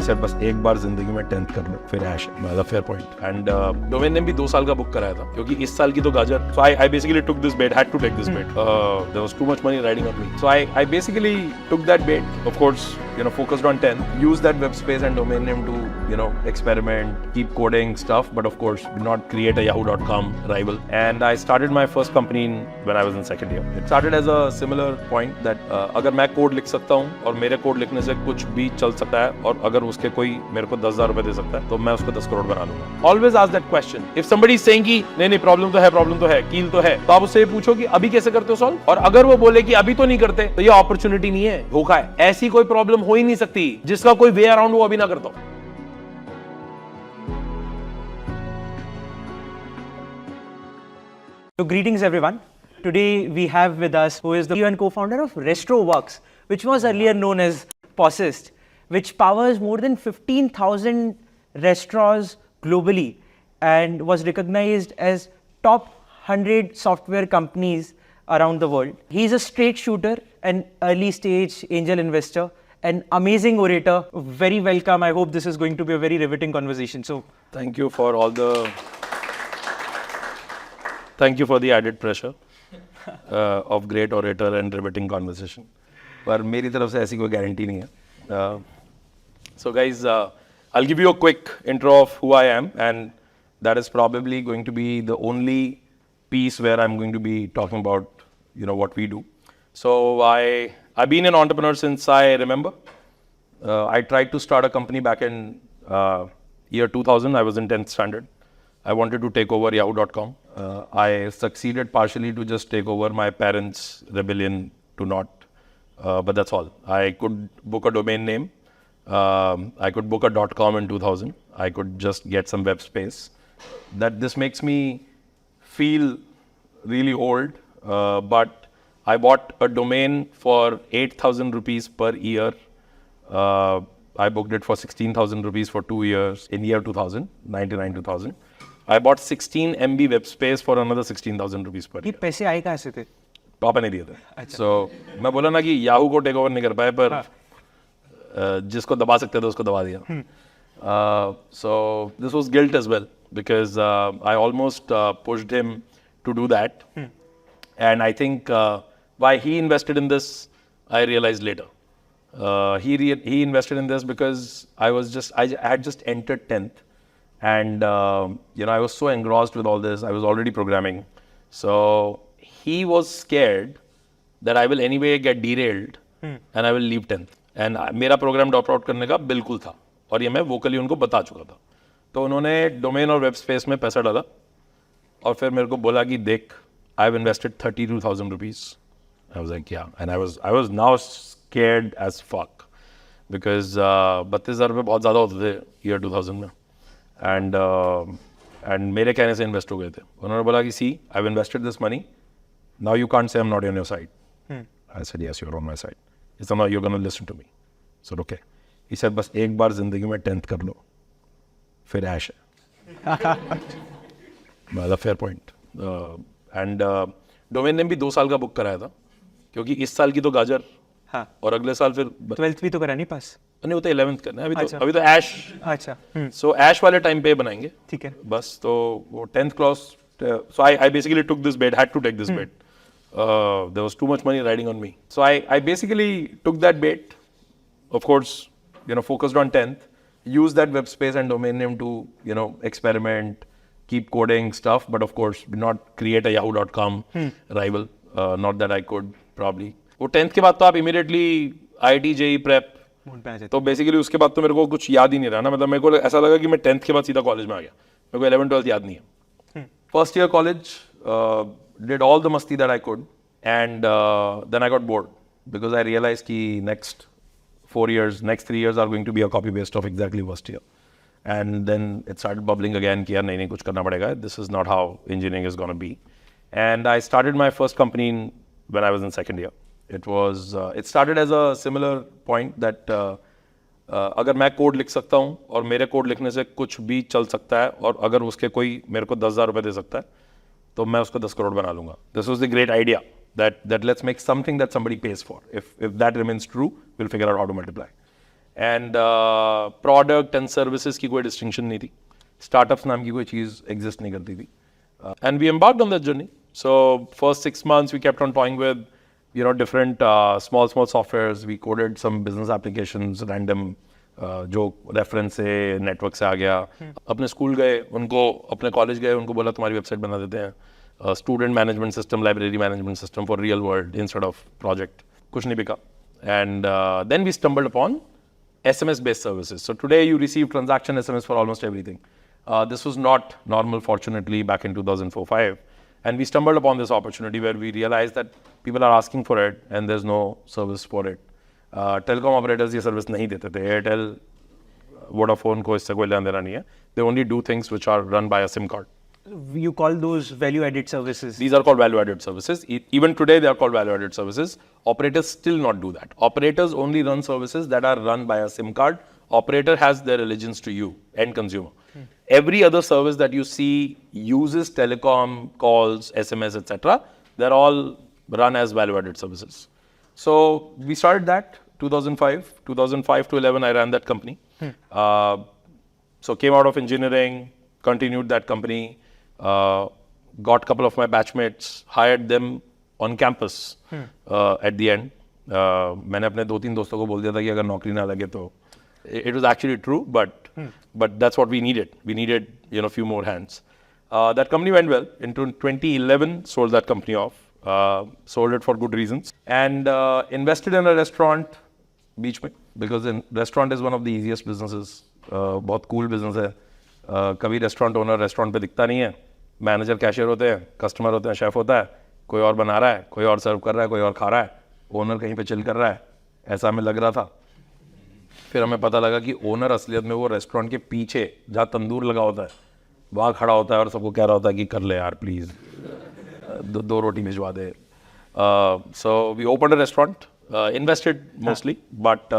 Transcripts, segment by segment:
Sir बस एक बार जिंदगी में 10th कर लो फिर ऐश मतलब fair point and domain name भी 2 साल का बुक कराया था क्योंकि इस साल की तो गाजर so I basically took this bet had to take this bet there was too much money riding on me so I basically took that bet of course focused on 10th use that web space and domain name to experiment keep coding stuff but of course not create a yahoo.com rival and I started my first company when I was in second year it started as a similar point that अगर मैं code लिख सकता हूँ और मेरे code लिखने से कुछ भी चल सकता है और अगर उसके कोई मेरे को 10,000 रुपए दे सकता है तो मैं उसको 10 करोड़ बना लूंगा always ask that question if somebody is saying कि नहीं प्रॉब्लम तो है कील तो है तो आप उससे पूछो कि अभी कैसे करते हो सॉल्व और अगर वो बोले कि अभी तो नहीं करते तो ये अपॉर्चुनिटी नहीं है धोखा है ऐसी कोई प्रॉब्लम हो ही नहीं सकती जिसका कोई वे अराउंड वो अभी ना करता हो So greetings everyone. Today we have with us who is the CEO and co-founder of RestroWorks, which was earlier known as Posist, which powers more than 15,000 restaurants globally and was recognized as top 100 software companies around the world. He's a straight shooter, an early stage angel investor, an amazing orator. Very welcome. I hope this is going to be a very riveting conversation. So thank you for the added pressure of great orator and riveting conversation. पर मेरी तरफ से ऐसी कोई guarantee नहीं है. So guys, I'll give you a quick intro of who I am, and that is probably going to be the only piece where I'm going to be talking about, what we do. So I've been an entrepreneur since I remember. I tried to start a company back in year 2000. I was in 10th standard. I wanted to take over yahoo.com. I succeeded partially to just take over my parents' rebellion to not, but that's all. I could book a domain name. I could book a .com in 2000. I could just get some web space. This makes me feel really old, but I bought a domain for 8,000 rupees per year. I booked it for 16,000 rupees for 2 years in year 2000, 99-2000. I bought 16 MB web space for another 16,000 rupees per year. ये पैसे आए कहाँ से थे? पापा ने दिए थे. So मैं बोला ना कि याहू को टेक ओवर नहीं कर पाए पर जिसको दबा सकते थे उसको दबा दिया. So this was guilt as well because I almost pushed him to do that. And I think why he invested in this, I realized later. He invested in this because I had just entered 10th. And, I was so engrossed with all this. I was already programming. So he was scared that I will anyway get derailed and I will leave 10th. And मेरा programme drop out करने का बिल्कुल था और ये मैं vocally उनको बता चुका था. तो उन्होंने डोमेन और वेब स्पेस में पैसा डाला और फिर मेरे को बोला कि देख I have invested 32,000 rupees. I was like yeah and I was now scared as fuck because 32,000 रुपये बहुत ज़्यादा होते थे ईयर 2000 में. एंड मेरे कहने से इन्वेस्ट हो गए थे. उन्होंने बोला कि see I have invested this money now you can't say I am not on your side. I said yes you are on my side. He said now you are gonna listen to me. So okay. He said बस एक बार जिंदगी में 10th कर लो फिर ऐश है. मतलब fair point. And domain name भी 2 साल का बुक कराया था क्योंकि इस साल की तो गाजर और अगले साल फिर 12th भी तो करा नहीं पास. नहीं वो तो 11th करना है अभी तो ऐश. अच्छा. सो ऐश वाले टाइम पे बनाएंगे. ठीक है. बस तो वो 10th cross. So I basically took this bet had to take this bet. There was too much money riding on me. So I basically took that bet. Of course focused on 10th. Use that web space and domain name to experiment, keep coding stuff, but of course not create a yahoo.com rival. Not that I could probably. वो 10th के बाद तो आप immediately IIT JEE prep. तो basically उसके बाद तो मेरे को कुछ याद ही नहीं रहा ना. मतलब मेरे को ऐसा लगा कि मैं 10th के बाद सीधा कॉलेज में आ गया. मेरे को 11th 12th याद नहीं है. First year college did all the मस्ती that I could and then I got bored because I realise कि next 3 years are going to be a copy paste of exactly first year. And then it started bubbling again कि यार नहीं कुछ करना पड़ेगा. This is not how engineering is going to be. And I started my first company when I was in second year. It started as a similar point that अगर मैं code लिख सकता हूँ और मेरे कोड लिखने से कुछ भी चल सकता है और अगर उसके कोई मेरे को 10,000 रुपये दे सकता है तो मैं उसको 10 करोड़ बना लूँगा. This was the great idea that let's make something that somebody pays for. If that remains true, we'll figure out how to multiply. And product and services की कोई डिस्टिंक्शन नहीं थी, स्टार्टअप्स नाम की कोई चीज़ एग्जिस्ट नहीं करती थी. And we embarked on that journey. So first 6 months we kept on toying with, different small softwares. We coded some business applications, random, जो रेफरेंस से नेटवर्क से आ गया. अपने स्कूल गए, उनको अपने कॉलेज गए, उनको बोला तुम्हारी वेबसाइट बना देते हैं, student management system, library management system for real world instead of project. कुछ नहीं बिका. And then we stumbled upon SMS based services. So today you receive transaction SMS for almost everything. This was not normal, fortunately, back in 2004-05. And we stumbled upon this opportunity where we realized that people are asking for it and there's no service for it. Telecom operators ये service नहीं देते थे. Airtel, Vodafone को इससे कोई लेना देना नहीं है. They only do things which are run by a SIM card. You call those value-added services? These are called value-added services. Even today, they are called value-added services. Operators still not do that. Operators only run services that are run by a SIM card. Operator has their allegiance to you, end consumer. Every other service that you see uses telecom, calls, SMS, etc. They're all run as value-added services. So we started that 2005. 2005 to 11, I ran that company. So came out of engineering, continued that company. Got a couple of my batchmates, hired them on campus at the end. मैंने अपने 2-3 दोस्तों को बोल दिया था कि अगर नौकरी ना लगे तो it was actually true, but that's what we needed. We needed, few more hands. That company went well. In 2011, sold that company off. Sold it for good reasons. And invested in a restaurant beach में, because restaurant is one of the easiest businesses. बहुत cool business है. कभी restaurant owner restaurant पे दिखता नहीं है, manager cashier होते हैं, कस्टमर होते हैं, शेफ होता है, कोई और बना रहा है, कोई और सर्व कर रहा है, कोई और खा रहा है, ओनर कहीं पे चिल कर रहा है. ऐसा हमें लग रहा था. फिर हमें पता लगा कि ओनर असलियत में वो रेस्टोरेंट के पीछे जहाँ तंदूर लगा होता है वहाँ खड़ा होता है और सबको कह रहा होता है कि कर ले यार प्लीज़, दो रोटी भिजवा दे. So we opened a restaurant, invested mostly, but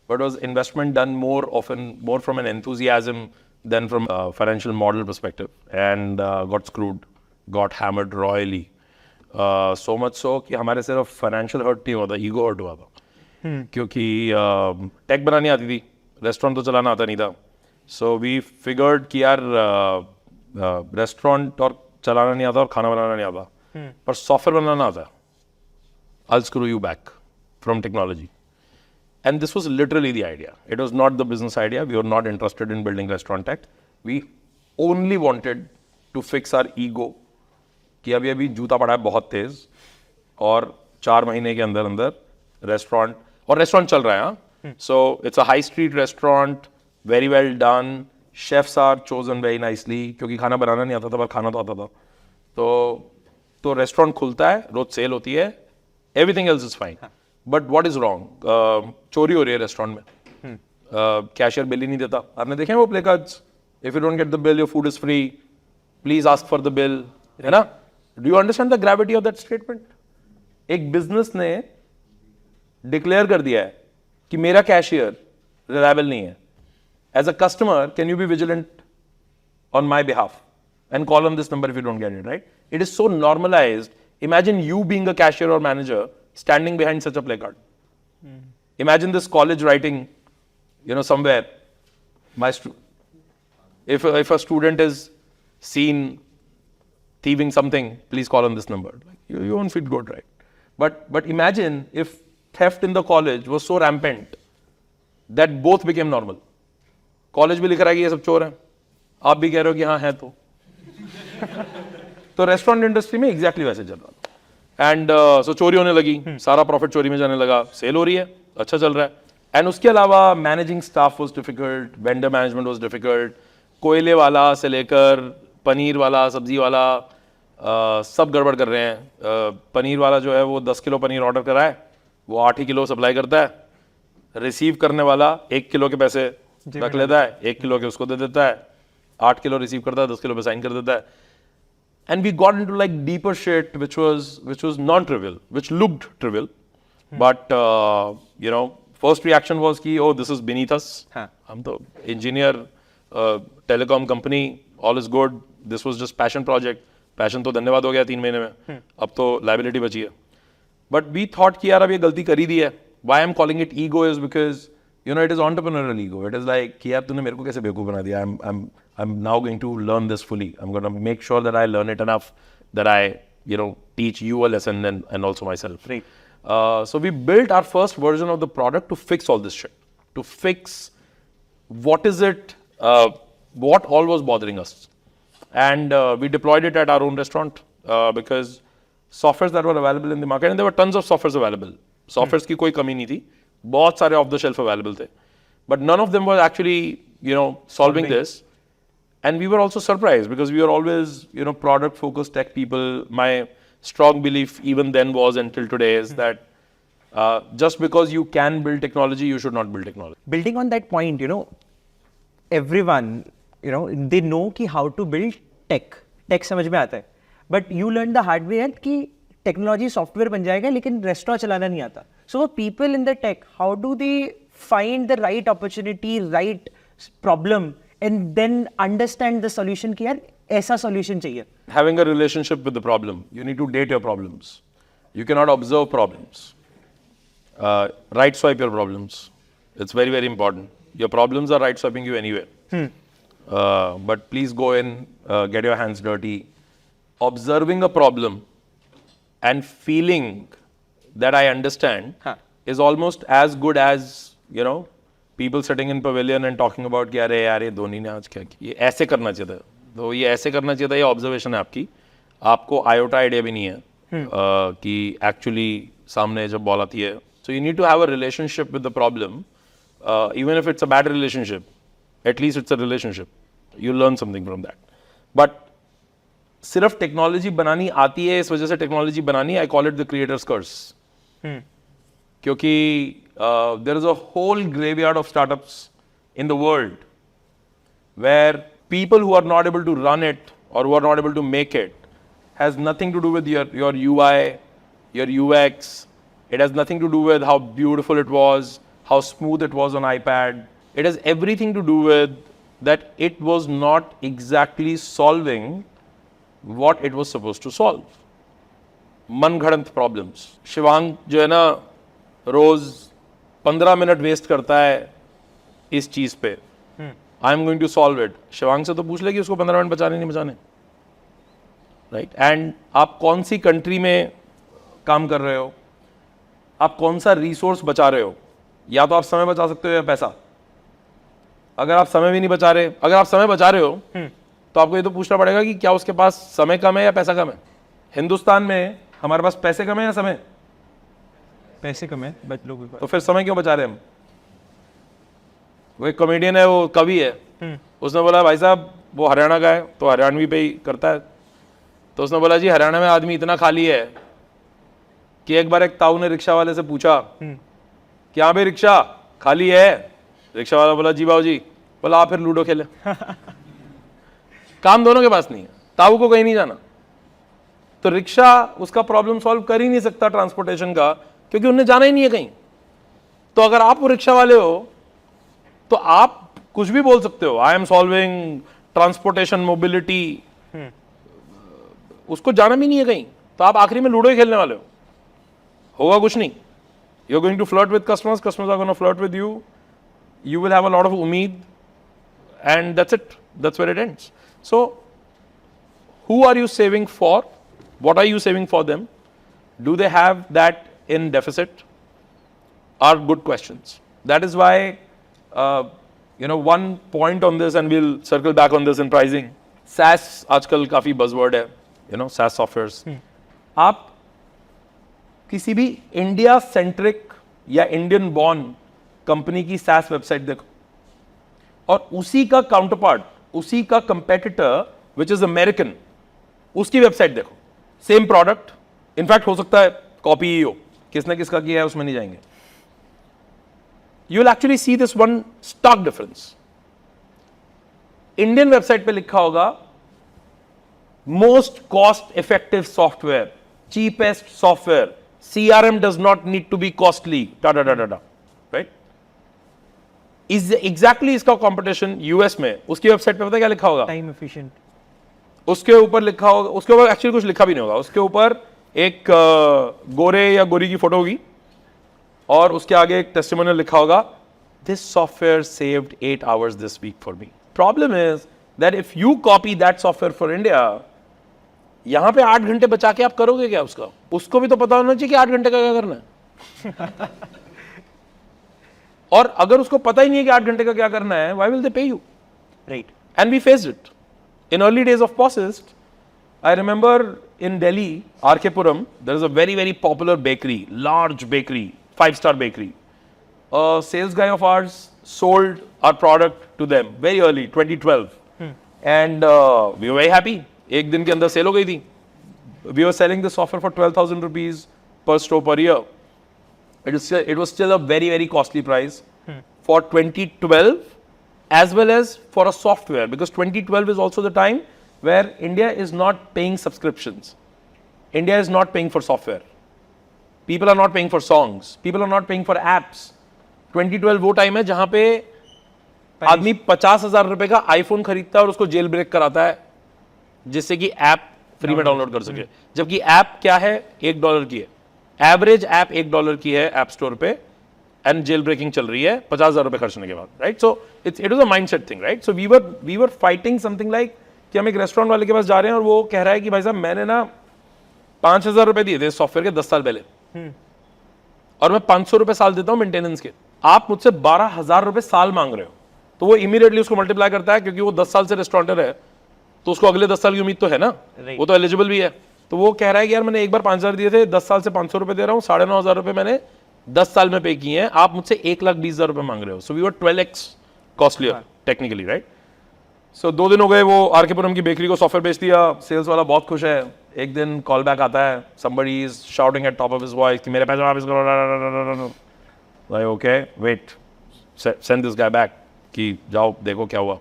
was investment done more from an enthusiasm than from a financial model perspective, and got screwed, got hammered royally. So much so कि हमारे सिर्फ financial hurt नहीं हुआ था, ego hurt हुआ था. क्योंकि take बनानी आती थी, रेस्टोरेंट तो चलाना आता नहीं था. सो वी फिगर्ड कि यार रेस्टोरेंट और चलाना नहीं आता और खाना बनाना नहीं आता, पर सॉफ्टवेयर बनाना आता है. I'll screw you back from technology. And this was literally the idea. It was not the business idea. We were not interested in building restaurant tech. We only wanted to fix our ego कि अभी जूता पड़ा है बहुत तेज और 4 महीने के अंदर अंदर रेस्टोरेंट, और रेस्टोरेंट चल रहा है. So it's a high street restaurant, very well done, chefs are chosen very nicely, क्योंकि खाना बनाना नहीं आता था पर खाना तो आता था. तो रेस्टोरेंट खुलता है, रोज सेल होती है, everything else is fine. But what is wrong? चोरी हो रही है रेस्टोरेंट में, कैशियर बिल ही नहीं देता. आपने देखे वो play cards, if you don't get the bill your food is free, please ask for the bill, है ना? Do you understand the gravity of that statement? एक बिजनेस ने डिक्लेयर कर दिया है कि मेरा कैशियर रिलायबल नहीं है. As a customer, can you be vigilant on my behalf and call on this number if you don't get it, right? It is so normalized. Imagine you being a cashier or manager standing behind such a placard. Imagine this college writing, somewhere, if a student is seen thieving something, please call on this number. Like, you won't feel good, right? But imagine if theft in the college was so rampant that both became normal. College भी लिख रहा है कि ये सब चोर हैं, आप भी कह रहे हो कि हाँ है. तो रेस्टोरेंट इंडस्ट्री में एग्जैक्टली वैसे चल रहा था. एंड सो चोरी होने लगी, सारा प्रॉफिट चोरी में जाने लगा. सेल हो रही है, अच्छा चल रहा है. एंड उसके अलावा managing staff was difficult, vendor management was difficult. कोयले वाला से लेकर पनीर वाला, सब्जी वाला, सब गड़बड़ कर रहे हैं. पनीर वाला जो है वो 10 किलो पनीर ऑर्डर करा है, वो 8 ही किलो सप्लाई करता है. रिसीव करने वाला 1 किलो के पैसे रख लेता है, 1 किलो के उसको दे देता है, 8 किलो रिसीव करता है, 10 किलो पे साइन कर देता है. And we got into like deeper shit, which was non-trivial, which looked trivial, but first reaction was कि oh, this is beneath us. हम तो engineer, telecom company, all is good. This was just passion project. Passion तो धन्यवाद हो गया 3 महीने में, अब तो liability बची है. But we thought कि यार अब ये गलती कर ही दी है. Why I'm calling it ego is because you know, it is entrepreneurial ego. It is like कि यार तूने मेरे को कैसे बेवकूफ बना दिया. I'm now going to learn this fully. I'm going to make sure that I learn it enough that I, you know, teach you a lesson and also myself. Right. So we built our first version of the product to fix all this shit. To fix what is it, what all was bothering us. And we deployed it at our own restaurant because softwares that were available in the market, and there were tons of softwares available. Softwares की कोई कमी नहीं थी. बहुत सारे off the shelf available थे. But none of them were actually, you know, solving this. And we were also surprised because we were always, you know, product focused tech people. My strong belief even then was until today is that just because you can build technology, you should not build technology. Building on that point, you know, everyone, you know, they know कि how to build tech. Tech समझ में आता है. But you learned the hard way कि technology software बन जाएगा लेकिन restaurant चलाना नहीं आता. So people in the tech, how do they find the right opportunity, right problem, and then understand the solution कि यार ऐसा solution चाहिए. Having a relationship with the problem, you need to date your problems. You cannot observe problems. Right swipe your problems. It's very, very important. Your problems are right swiping you anywhere. But please go in, get your hands dirty. Observing a problem and feeling that I understand is almost as good as, you know, people sitting in pavilion and talking about कि अरे यार ये धोनी ने आज क्या किया. ये ऐसे करना चाहिए था. तो ये ऐसे करना चाहिए था. ये ऑब्जर्वेशन है आपकी. आपको आयोटा आइडिया भी नहीं है कि एक्चुअली सामने जब बॉल आती है. So you need to have a relationship with the problem, even if it's a bad relationship. At least it's a relationship. You learn something from that. But सिर्फ technology बनानी आती है इस वजह से टेक्नोलॉजी बनानी. I call it the creators curse. क्योंकि there is a whole graveyard of startups in the world where people who are not able to run it or who are not able to make it has nothing to do with your UI, your UX. It has nothing to do with how beautiful it was, how smooth it was on iPad. It has everything to do with that it was not exactly solving what it was supposed to solve. मनगढ़ंत problems. Shivang जो है ना रोज 15 minute waste करता है इस चीज पे. I am going to solve it. Shivang से तो पूछ ले कि उसको 15 मिनट बचाने नहीं बचाने. राइट. एंड आप कौन सी कंट्री में काम कर रहे हो, आप कौन सा रिसोर्स बचा रहे हो. या तो आप समय बचा सकते हो या पैसा. अगर आप समय भी नहीं बचा रहे, अगर आप समय बचा रहे हो तो आपको ये तो पूछना पड़ेगा कि क्या उसके पास समय कम है या पैसा कम है. हिंदुस्तान में हमारे पास पैसे कम है या समय. पैसे कम है बच लोगों तो फिर समय क्यों बचा रहे हम. वो एक कॉमेडियन है, वो कवि है. उसने बोला भाई साहब वो हरियाणा का है तो हरियाणवी पे ही करता है. तो उसने बोला जी हरियाणा में आदमी इतना खाली है कि एक बार एक ताऊ ने रिक्शा वाले से पूछा कि हाँ भाई रिक्शा खाली है. रिक्शा वाला बोला जी बाबू जी. बोला आप फिर लूडो खेले. काम दोनों के पास नहीं है. ताऊ को कहीं नहीं जाना. तो रिक्शा उसका प्रॉब्लम सॉल्व कर ही नहीं सकता ट्रांसपोर्टेशन का, क्योंकि उन्हें जाना ही नहीं है कहीं. तो अगर आप वो रिक्शा वाले हो तो आप कुछ भी बोल सकते हो. I am solving transportation mobility. उसको जाना भी नहीं है कहीं, तो आप आखिरी में लूडो ही खेलने वाले हो. होगा कुछ नहीं. You are going to flirt with customers, customers are going to flirt with you. You will have a lot of umeed, and that's it. That's where it ends. So, who are you saving for? What are you saving for them? Do they have that in deficit? Are good questions. That is why, you know, one point on this, and we'll circle back on this in pricing. SaaS आजकल काफी buzzword है. You know, SaaS softwares. आप किसी भी India centric या Indian born company की SaaS website देखो और उसी का काउंटरपार्ट, उसी का कंपेटिटर विच इज अमेरिकन, उसकी वेबसाइट देखो. सेम प्रोडक्ट, इनफैक्ट हो सकता है कॉपी ही हो. किसने किसका किया है उसमें नहीं जाएंगे. You will actually see this one stark difference. Indian website पे लिखा होगा most cost effective software, cheapest software, CRM does not need to be costly, right? Is exactly इसका कंपटीशन यूएस में. उसकी वेबसाइट पे पता है क्या लिखा होगा? Time efficient. उसके ऊपर लिखा होगा, उसके ऊपर एक्चुअली कुछ लिखा भी नहीं होगा. उसके ऊपर एक गोरे या गोरी की फोटो होगी और उसके आगे एक टेस्टिमोनियल लिखा होगा this software saved 8 hours this week for me. Problem is that if you copy that software for India, यहाँ पे 8 घंटे बचा के आप करोगे क्या उसका? उसको भी तो पता होना चाहिए कि 8 घंटे का क्या करना है. और अगर उसको पता ही नहीं है कि 8 घंटे का क्या करना है, why will they pay you? Right. And we faced it. In early days of POSIST, I remember in Delhi, RK Puram, there is a very, very popular bakery, large bakery, 5-star bakery. A sales guy of ours sold our product to them very early, 2012. And we were very happy. एक दिन के अंदर cell हो गई थी. We were selling the software for 12,000 rupees per store per year. It was still a very, very costly price for 2012 as well as for a software, because 2012 is also the time where India is not paying subscriptions. India is not paying for software. People are not paying for songs. People are not paying for apps. 2012 वो time है जहां पे आदमी 50,000 रुपए का iPhone खरीदता है और उसको जेल ब्रेक कराता है जिससे कि ऐप फ्री में डाउनलोड कर सके. जबकि ऐप क्या है, $1 की है. एवरेज ऐप $1 की है ऐप स्टोर पे, एंड जेल ब्रेकिंग चल रही है 50,000 रुपए खर्चने के बाद. Right. So it was a mindset thing. Right. So we were fighting something like कि हम एक रेस्टोरेंट वाले के पास जा रहे हैं और वो कह रहा है कि भाई साहब मैंने ना 5,000 रुपए दिए थे सॉफ्टवेयर के 10 साल पहले, और मैं 500 रुपए साल देता हूं मेंटेनेंस के. आप मुझसे 12,000 रुपए साल मांग रहे हो. तो वो इमीडिएटली उसको मल्टीप्लाई करता है, क्योंकि वो 10 साल से रेस्टोरेंटर है तो उसको अगले 10 साल की उम्मीद तो है ना. वो तो एलिजिबल भी है. तो वो कह रहा है कि यार मैंने एक बार 5,000 दिए थे, 10 साल से 500 रुपए दे रहा हूँ, 9,500 रुपए मैंने 10 साल में पे किए हैं, आप मुझसे 1,20,000 रुपए मांग रहे हो. So we were 12x costlier technically. Right. So 2 दिन हो गए, वो आरके पुरम की बेकरी को सॉफ्टवेयर बेच दिया. सेल्स वाला बहुत खुश है. एक दिन कॉल बैक आता है, somebody is shouting at top of his voice कि मेरे पैसे वापस करो. Like okay, wait, send this guy back कि जाओ देखो क्या हुआ.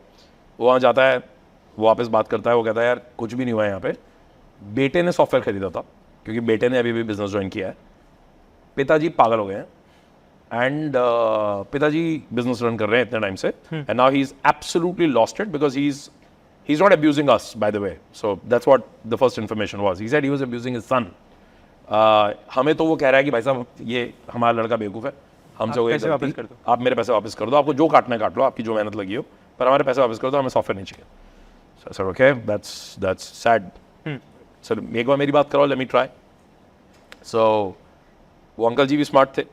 वो वहाँ जाता है, वो वापस बात करता है, वो कहता है यार कुछ भी नहीं हुआ यहाँ पे. बेटे ने सॉफ्टवेयर खरीदा था, क्योंकि बेटे ने अभी भी बिजनेस ज्वाइन किया है. पिताजी पागल हो गए हैं, एंड पिताजी बिजनेस रन कर रहे हैं इतने टाइम से, and now he is absolutely lost it because he is not abusing us, by the way. So that's what the first information was. He said he was abusing his son. हमें तो वो कह रहा है कि भाई साहब ये हमारा लड़का बेवकूफ़ है, हमसे वो पैसे वापस कर दो, आप मेरे पैसे वापस कर दो, आपको जो काटना है काट लो, आपकी जो मेहनत लगी हो, पर हमारे पैसे वापस कर दो, हमें सॉफ्टवेयर नहीं चाहिए. Sir okay, that's sad. Sir एक बार मेरी बात कराओ, लेट मी ट्राई. सो वो अंकल जी भी स्मार्ट थे.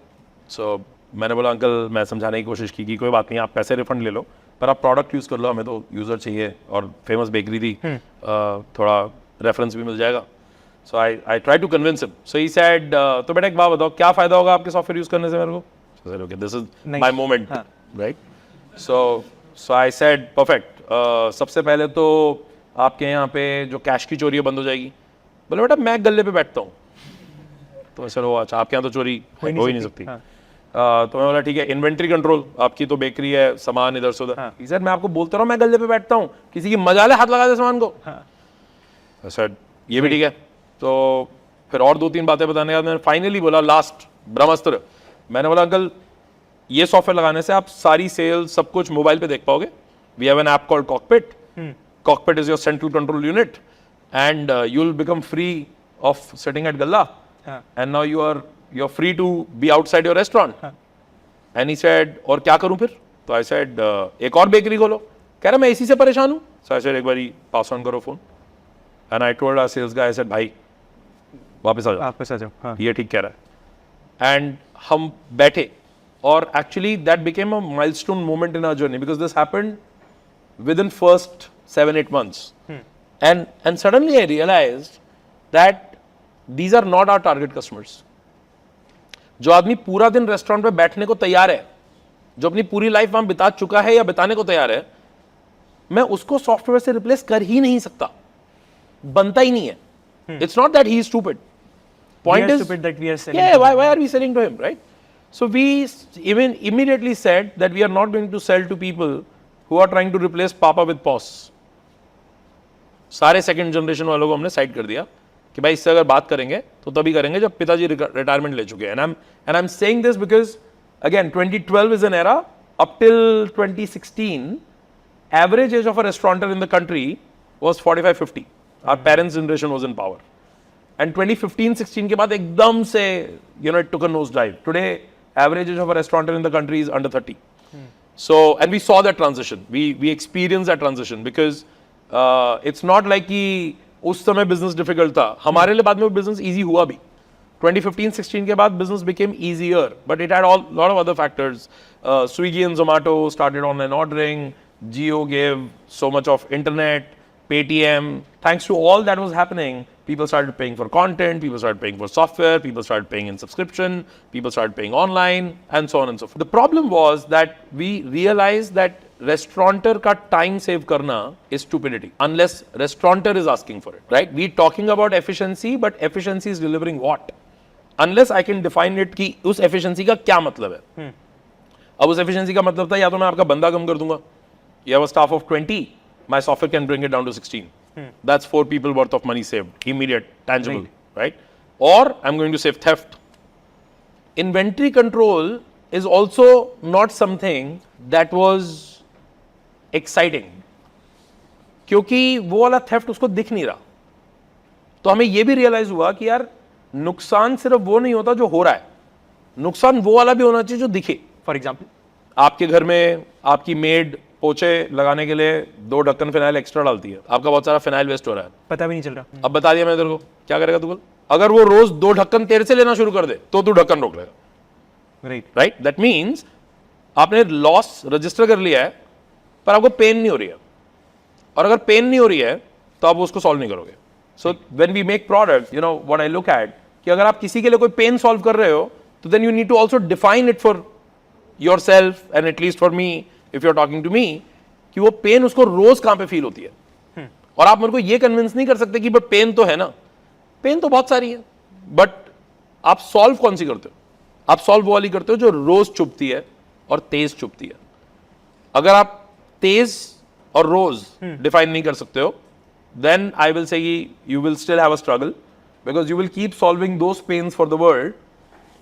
सो मैंने बोला अंकल, मैं समझाने की कोशिश की कि कोई बात नहीं, आप पैसे रिफंड ले लो, पर आप प्रोडक्ट यूज़ कर लो, हमें तो यूज़र चाहिए, और फेमस बेकरी थी, थोड़ा रेफरेंस भी मिल जाएगा. So I try to convince him. So he said तो बेटा एक बात बताओ, क्या फ़ायदा होगा आपके सॉफ्टवेयर यूज़ करने से मेरे को. So okay, this is my moment. Right. So I said perfect. सबसे पहले तो आपके यहाँ पे जो कैश की चोरी है बंद हो जाएगी. बोले बेटा मैं गले पे बैठता हूँ. तो चलो अच्छा, आपके यहाँ तो चोरी हो ही नहीं सकती. तो मैं बोला ठीक है, इन्वेंट्री कंट्रोल, आपकी तो बेकरी है, सामान इधर से उधर. सर मैं आपको बोलता रहा हूँ मैं गले पे बैठता हूँ, किसी की मजाले हाथ लगा दे सामान को. सर ये भी ठीक है. तो फिर और 2-3 बातें बताने के बाद मैंने फाइनली बोला, लास्ट ब्रह्मास्त्र, मैंने बोला अंकल ये सॉफ्टवेयर लगाने से आप सारी सेल सब कुछ मोबाइल पे देख पाओगे. We have an app called Cockpit. Cockpit is your central control unit, and you will become free of sitting at गल्ला, and now you're free to be outside your restaurant. And he said, और क्या करूं फिर. तो I said, एक और bakery खोलो. कह रहा मैं इसी से परेशान हूं. So I said, एक बारी पास ऑन करो phone. And I told our sales guy, I said, भाई वापस आ जाओ, ये ठीक कह रहा है. एंड हम बैठे, और actually that became a milestone moment in our journey, because this happened within first 7-8 months. And suddenly I realized that these are not our target customers. जो आदमी पूरा दिन रेस्टोरेंट पे बैठने को तैयार है, जो अपनी पूरी लाइफ वहां बिता चुका है या बिताने को तैयार है, मैं उसको सॉफ्टवेयर से रिप्लेस कर ही नहीं सकता, बनता ही नहीं है. It's not that he is stupid. Point is that we are selling. Yeah, why are we selling to him, right? So we even immediately said that we are not going to sell to people who are trying to replace Papa with POS. सारे second generation वालों को हमने side कर दिया कि भाई इससे अगर बात करेंगे तो तभी करेंगे जब पिताजी रिटायरमेंट ले चुके हैं. And I'm saying this because again 2012 is an era. Up till 2016, average age of a restaurateur in the country was 45-50. Our parents' generation was in power. And 2015-16 के बाद एकदम से it took a nose dive. Today average age of a restaurateur in the country is under 30. So, and we saw that transition. We experienced that transition because it's not like कि उस समय business difficult था. हमारे लिए बाद में business easy हुआ भी. 2015-16 के बाद business became easier, but it had a lot of other factors. Swiggy and Zomato started online ordering. Jio gave so much of internet, Paytm. Thanks to all that was happening, people started paying for content, people started paying for software, people started paying in subscription, people started paying online, and so on and so forth. The problem was that we realized that restaurateur ka time save karna is stupidity unless restaurateur is asking for it, right? We talking about efficiency, but efficiency is delivering what? Unless I can define it कि उस efficiency का क्या मतलब है. अब उस efficiency का मतलब था या तो मैं आपका बंदा कम कर दूंगा. You have a staff of 20, my software can bring it down to 16. That's 4 people worth of money saved, immediate, tangible, right? Or I'm going to save theft. Inventory control is also not something that was exciting. क्योंकि वो वाला theft उसको दिख नहीं रहा. तो हमें ये भी realize हुआ कि यार नुकसान सिर्फ वो नहीं होता जो हो रहा है, नुकसान वो वाला भी होना चाहिए जो दिखे. फॉर एग्जाम्पल, आपके घर में आपकी मेड पोछे लगाने के लिए 2 ढक्कन फिनाइल एक्स्ट्रा डालती है, आपका बहुत सारा फिनाइल वेस्ट हो रहा है, पता भी नहीं चल रहा. अब बता दिया मैंने तेरे को, क्या करेगा तू? अगर वो रोज 2 ढक्कन तेरे से लेना शुरू कर दे तो तू ढक्कन रोक लेगा. राइट? दैट मीन्स आपने लॉस रजिस्टर कर लिया है पर आपको पेन नहीं हो रही है, और अगर पेन नहीं हो रही है तो आप उसको सॉल्व नहीं करोगे. So when we make product, you know what I look at, कि अगर आप किसी के लिए कोई पेन सॉल्व कर रहे हो तो then you need to also define it for yourself and at least for me if you are talking to me, कि वो पेन उसको रोज कहां पे फील होती है. और आप मेरे को ये कन्विंस नहीं कर सकते कि बट पेन तो है ना. पेन तो बहुत सारी है, बट आप सॉल्व कौन सी करते हो? आप सॉल्व वो वाली करते हो जो रोज चुभती है और तेज चुभती है. अगर आप तेज और रोज डिफाइन नहीं कर सकते हो, then I will say you will still have a struggle because you will keep solving those pains for the world,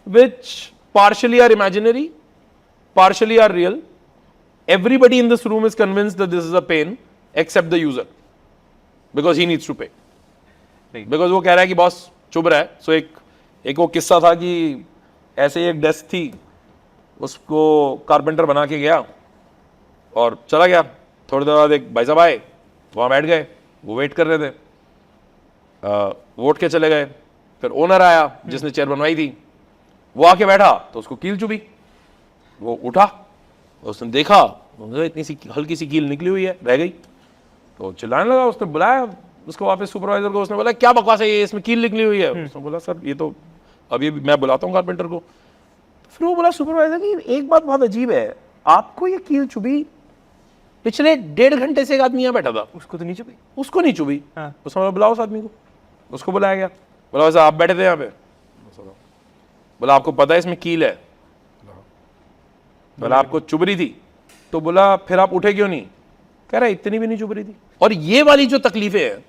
which partially are imaginary, partially are real. Everybody in this room is convinced that this is a pain except the user because he needs to pay. Because वो कह रहा है कि boss चुभ रहा है. So एक वो किस्सा था कि ऐसे ही एक डेस्क थी, उसको कारपेंटर बना के गया और चला गया. थोड़ी देर बाद एक भाई साहब आए, वहाँ बैठ गए, वो वेट कर रहे थे, वो उठ के चले गए. फिर ओनर आया जिसने चेयर बनवाई थी, वो आके बैठा तो उसको कील चुभी. वो उठा, उसने देखा, इतनी सी हल्की सी कील निकली हुई है, रह गई. तो चिल्लाने लगा. उसने बुलाया उसको वापस सुपरवाइजर को, उसने बोला क्या बकवास है ये, इसमें कील निकली हुई है. उसने बोला सर ये तो अभी मैं बुलाता हूँ कारपेंटर को. फिर वो बोला सुपरवाइजर की एक बात बहुत अजीब है, आपको ये कील चुभी पिछले 1.5 घंटे से एक आदमी यहाँ बैठा था, उसको तो नहीं चुभी. उसको नहीं चुभी. हाँ. उसने बोला बुलाओ उस आदमी को. उसको बुलाया गया. बोला वैसा आप बैठे थे यहाँ पे? बोला आपको पता है इसमें कील है? बोला आपको चुभ रही थी? तो बोला फिर आप उठे क्यों नहीं? कह रहा इतनी भी नहीं चुभ रही थी. और ये वाली जो तकलीफें हैं,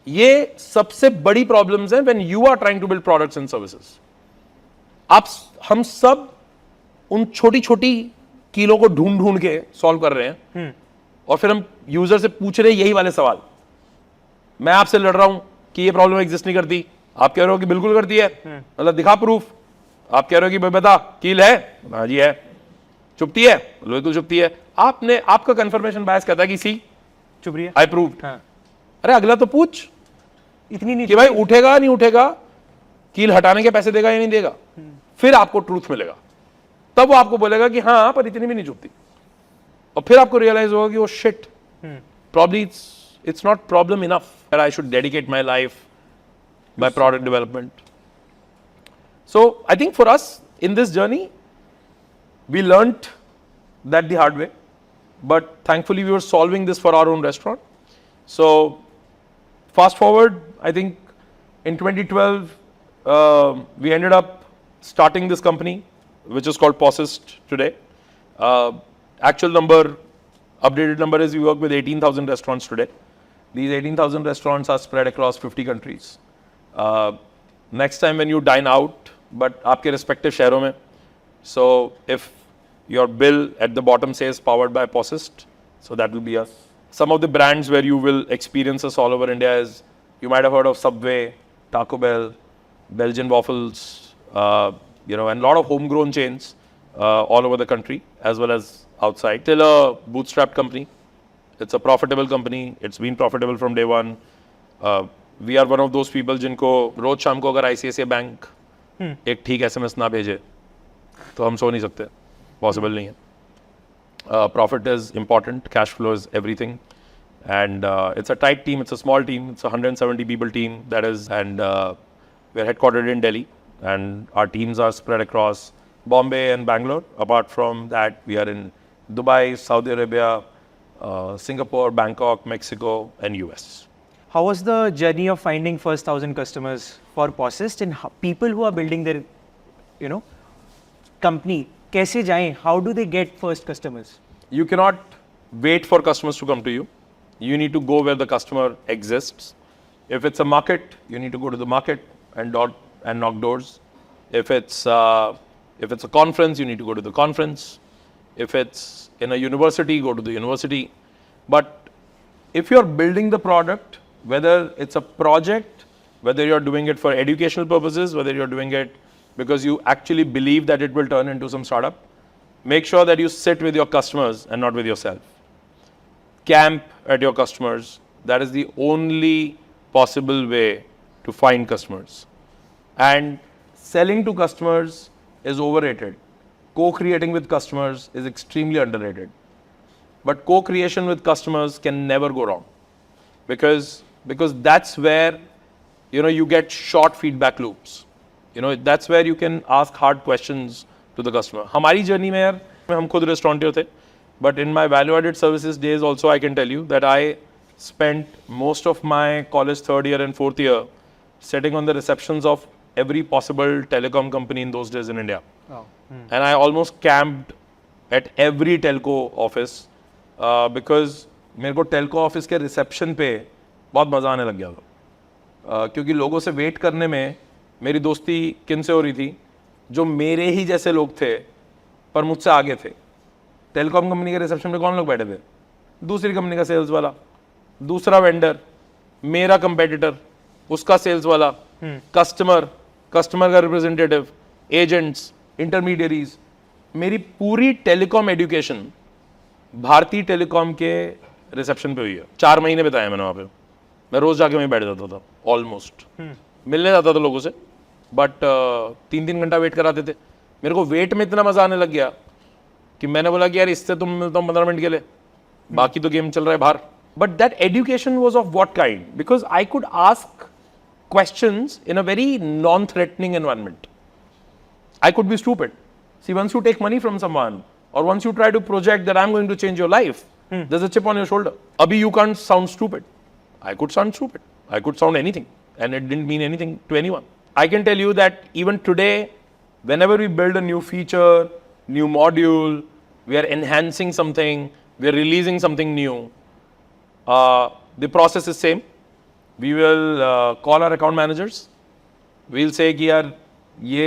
ये सबसे बड़ी प्रॉब्लम्स हैं when you are trying to build products and services. हम सब उन छोटी छोटी कीलों को ढूंढ ढूंढ के सॉल्व कर रहे हैं, और फिर हम यूजर से पूछ रहे हैं यही वाले सवाल. मैं आपसे लड़ रहा हूं कि ये प्रॉब्लम एग्जिस्ट नहीं करती, आप कह रहे हो कि बिल्कुल करती है. मतलब दिखा प्रूफ. आप कह रहे हो कि भाई बता कील है, हाँ जी है. चुभती है, बिल्कुल चुभती है. आपका कंफर्मेशन बायस कहता है कि सी चुभ रही है, आई प्रूव्ड. अरे अगला तो पूछ इतनी नहीं कि भाई उठेगा नहीं उठेगा, कील हटाने के पैसे देगा या नहीं देगा. फिर आपको ट्रूथ मिलेगा, तब वो आपको बोलेगा कि हाँ पर इतनी भी नहीं चुभती. और फिर आपको रियलाइज होगा कि वो shit, probably it's not problem enough that I should dedicate my life by product development. So I think for us in this journey we learnt that the hard way, but thankfully we were solving this for our own restaurant. So fast forward, I think in 2012 we ended up starting this company which is called Posist today. Actual number, updated number is we work with 18,000 restaurants today. These 18,000 restaurants are spread across 50 countries. Next time when you dine out, but आपके respective शहरों में, so if your bill at the bottom says powered by Posist, so that will be us. Some of the brands where you will experience us all over India is, you might have heard of Subway, Taco Bell, Belgian Waffles, and a lot of homegrown chains all over the country, as well as outside. Still a bootstrapped company. It's a profitable company. It's been profitable from day one. We are one of those people जिनको रोज शाम को अगर ICICI bank एक ठीक SMS ना भेजे तो हम सो नहीं सकते. Possible नहीं है. Profit is important. Cash flow is everything. And it's a tight team. It's a small team. It's a 170 people team. That is, and we're headquartered in Delhi. And our teams are spread across Bombay and Bangalore. Apart from that, we are in Dubai, Saudi Arabia, Singapore, Bangkok, Mexico, and US. How was the journey of finding first 1,000 customers for Posist, and people who are building their, company? कैसे जाएं? How do they get first customers? You cannot wait for customers to come to you. You need to go where the customer exists. If it's a market, you need to go to the market and knock doors. If it's a conference, you need to go to the conference. If it's in a university, go to the university. But if you're building the product, whether it's a project, whether you're doing it for educational purposes, whether you're doing it because you actually believe that it will turn into some startup, make sure that you sit with your customers and not with yourself. Camp at your customers. That is the only possible way to find customers. And selling to customers is overrated. Co-creating with customers is extremely underrated. But co-creation with customers can never go wrong. Because that's where you get short feedback loops. That's where you can ask hard questions to the customer. हमारी journey में यार हम खुद restaurateur थे. But in my value-added services days also, I can tell you that I spent most of my college third year and fourth year sitting on the receptions of every possible telecom company in those days in India. Oh. And I almost camped at every telco office because मेरे को telco office के reception पे बहुत मज़ा आने लग गया था. क्योंकि लोगों से wait करने में मेरी दोस्ती किन से हो रही थी जो मेरे ही जैसे लोग थे पर मुझसे आगे थे. टेलीकॉम कंपनी के रिसेप्शन पे कौन लोग बैठे थे? दूसरी कंपनी का सेल्स वाला, दूसरा वेंडर, मेरा कंपेटिटर, उसका सेल्स वाला, कस्टमर का रिप्रेजेंटेटिव, एजेंट्स, इंटरमीडियरीज. मेरी पूरी टेलीकॉम एजुकेशन भारतीय टेलीकॉम के रिसेप्शन पे हुई है. 4 महीने बिताए मैंने वहाँ पे. मैं रोज जाके वहीं बैठ जाता था ऑलमोस्ट. मिलने जाता था लोगों से बट 3-3 घंटा वेट कराते थे. मेरे को वेट में इतना मजा आने लग गया कि मैंने बोला कि यार इससे तुम मिलता हूँ 15 मिनट के लिए, बाकी तो गेम चल रहा है बाहर. But that education was of what kind? Because I could ask questions in a very non-threatening environment. I could be stupid. See, once you take money from someone or once you try to project that I'm going to change your life, there's a chip on your shoulder. Abhi you can't sound stupid. I could sound stupid. I could sound anything and it didn't mean anything to anyone. I can tell you that even today, whenever we build a new feature, new module, we are enhancing something, we are releasing something new, the process is same. We will call our account managers. We'll say कि यार ये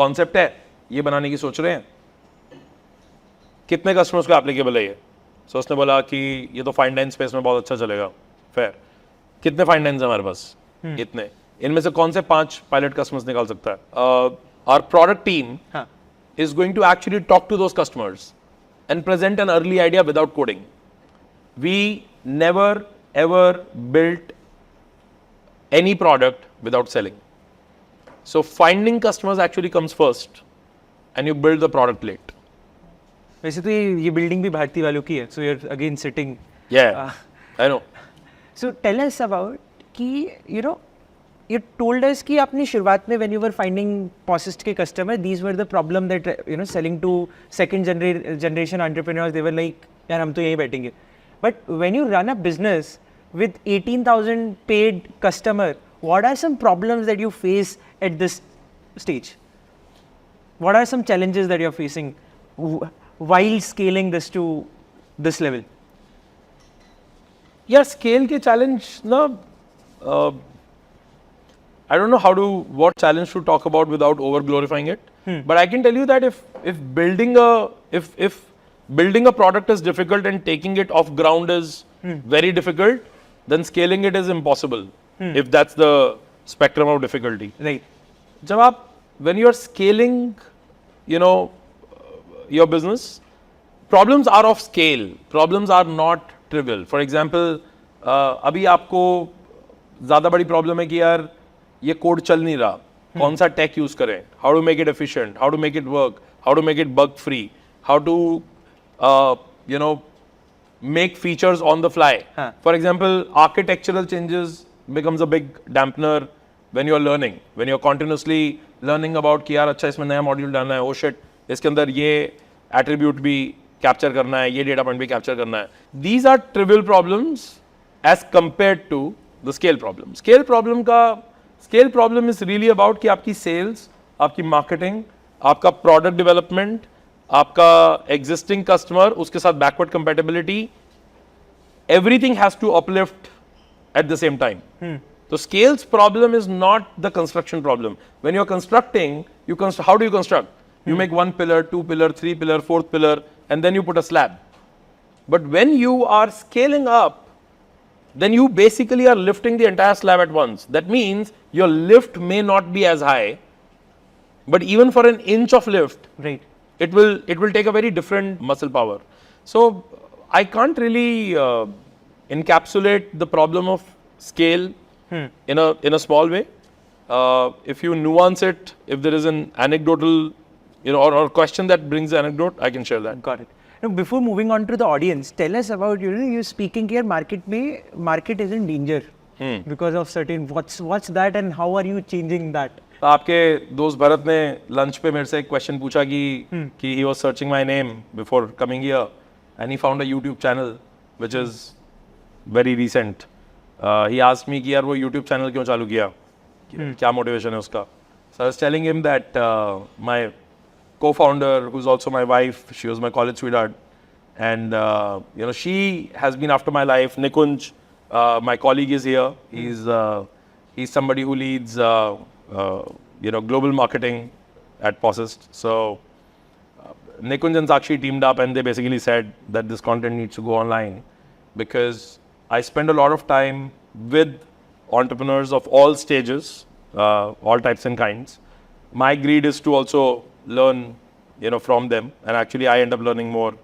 concept है, ये बनाने की सोच रहे हैं. कितने customers को applicable है ये? So उसने बोला कि ये तो fine dine space में बहुत अच्छा चलेगा. Fair. कितने fine dines हैं हमारे पास? इतने. इनमें से कौन से 5 pilot customers निकाल सकता है? Our product team is going to actually talk to those customers and present an early idea without coding. We never ever built any product without selling. So finding customers actually comes first and you build the product late. वैसे तो ये building भी भारती वालों की है. So you're again sitting. Yeah, I know. So tell us about कि you told us कि आपने शुरुआत में when you were finding Posist के customer, these were the problem that selling to second generation entrepreneurs, they were like यार हम तो यहीं बैठेंगे. But when you run a business with 18,000 paid customer, what are some problems that you face at this stage? What are some challenges that you're facing while scaling this to this level? Yeah, scale के challenge ना, I don't know what challenge to talk about without over glorifying it. But I can tell you that if building a product is difficult and taking it off ground is very difficult, then scaling it is impossible. If that's the spectrum of difficulty. Right. जब आप when you are scaling, your business, problems are of scale. Problems are not trivial. For example, अभी आपको ज़्यादा बड़ी problem है कि यार ये कोड चल नहीं रहा, कौन सा टेक यूज करें, how to make it efficient, how to make it work, how to make it bug free, how to make features on the fly. For example, architectural changes becomes a big dampener when you're learning, when you're continuously learning about कि यार अच्छा इसमें नया module डालना है, oh shit, इसके अंदर ये attribute भी कैप्चर करना है, ये डेटा पॉइंट भी कैप्चर करना है. These are trivial problems as compared to the scale problem. Scale problem is really about कि आपकी sales, आपकी marketing, आपका product development, आपका existing customer, उसके साथ backward compatibility, everything has to uplift at the same time. So scale's problem is not the construction problem. When you're constructing, how do you construct? You make one pillar, two pillar, three pillar, fourth pillar, and then you put a slab. But when you are scaling up, then you basically are lifting the entire slab at once. That means your lift may not be as high, but even for an inch of lift, Right. it will take a very different muscle power. So I can't really encapsulate the problem of scale in a small way. If you nuance it, if there is an anecdotal, or a question that brings the anecdote, I can share that. Got it. Now, before moving on to the audience, tell us about you speaking here. Market is in danger because of certain. What's that, and how are you changing that? आपके दोस्त भरत ने lunch पे मेरे से एक question पूछा कि he was searching my name before coming here and he found a YouTube channel which is very recent. He asked me कि यार वो YouTube channel क्यों चालू किया, क्या motivation है उसका. So I was telling him that my co-founder, who's also my wife, she was my college sweetheart, and she has been after my life. Nikunj, my colleague, is here. He's somebody who leads global marketing at Posist. So Nikunj and Sakshi teamed up and they basically said that this content needs to go online, because I spend a lot of time with entrepreneurs of all stages, all types and kinds. My greed is to also learn from them, and actually I end up learning more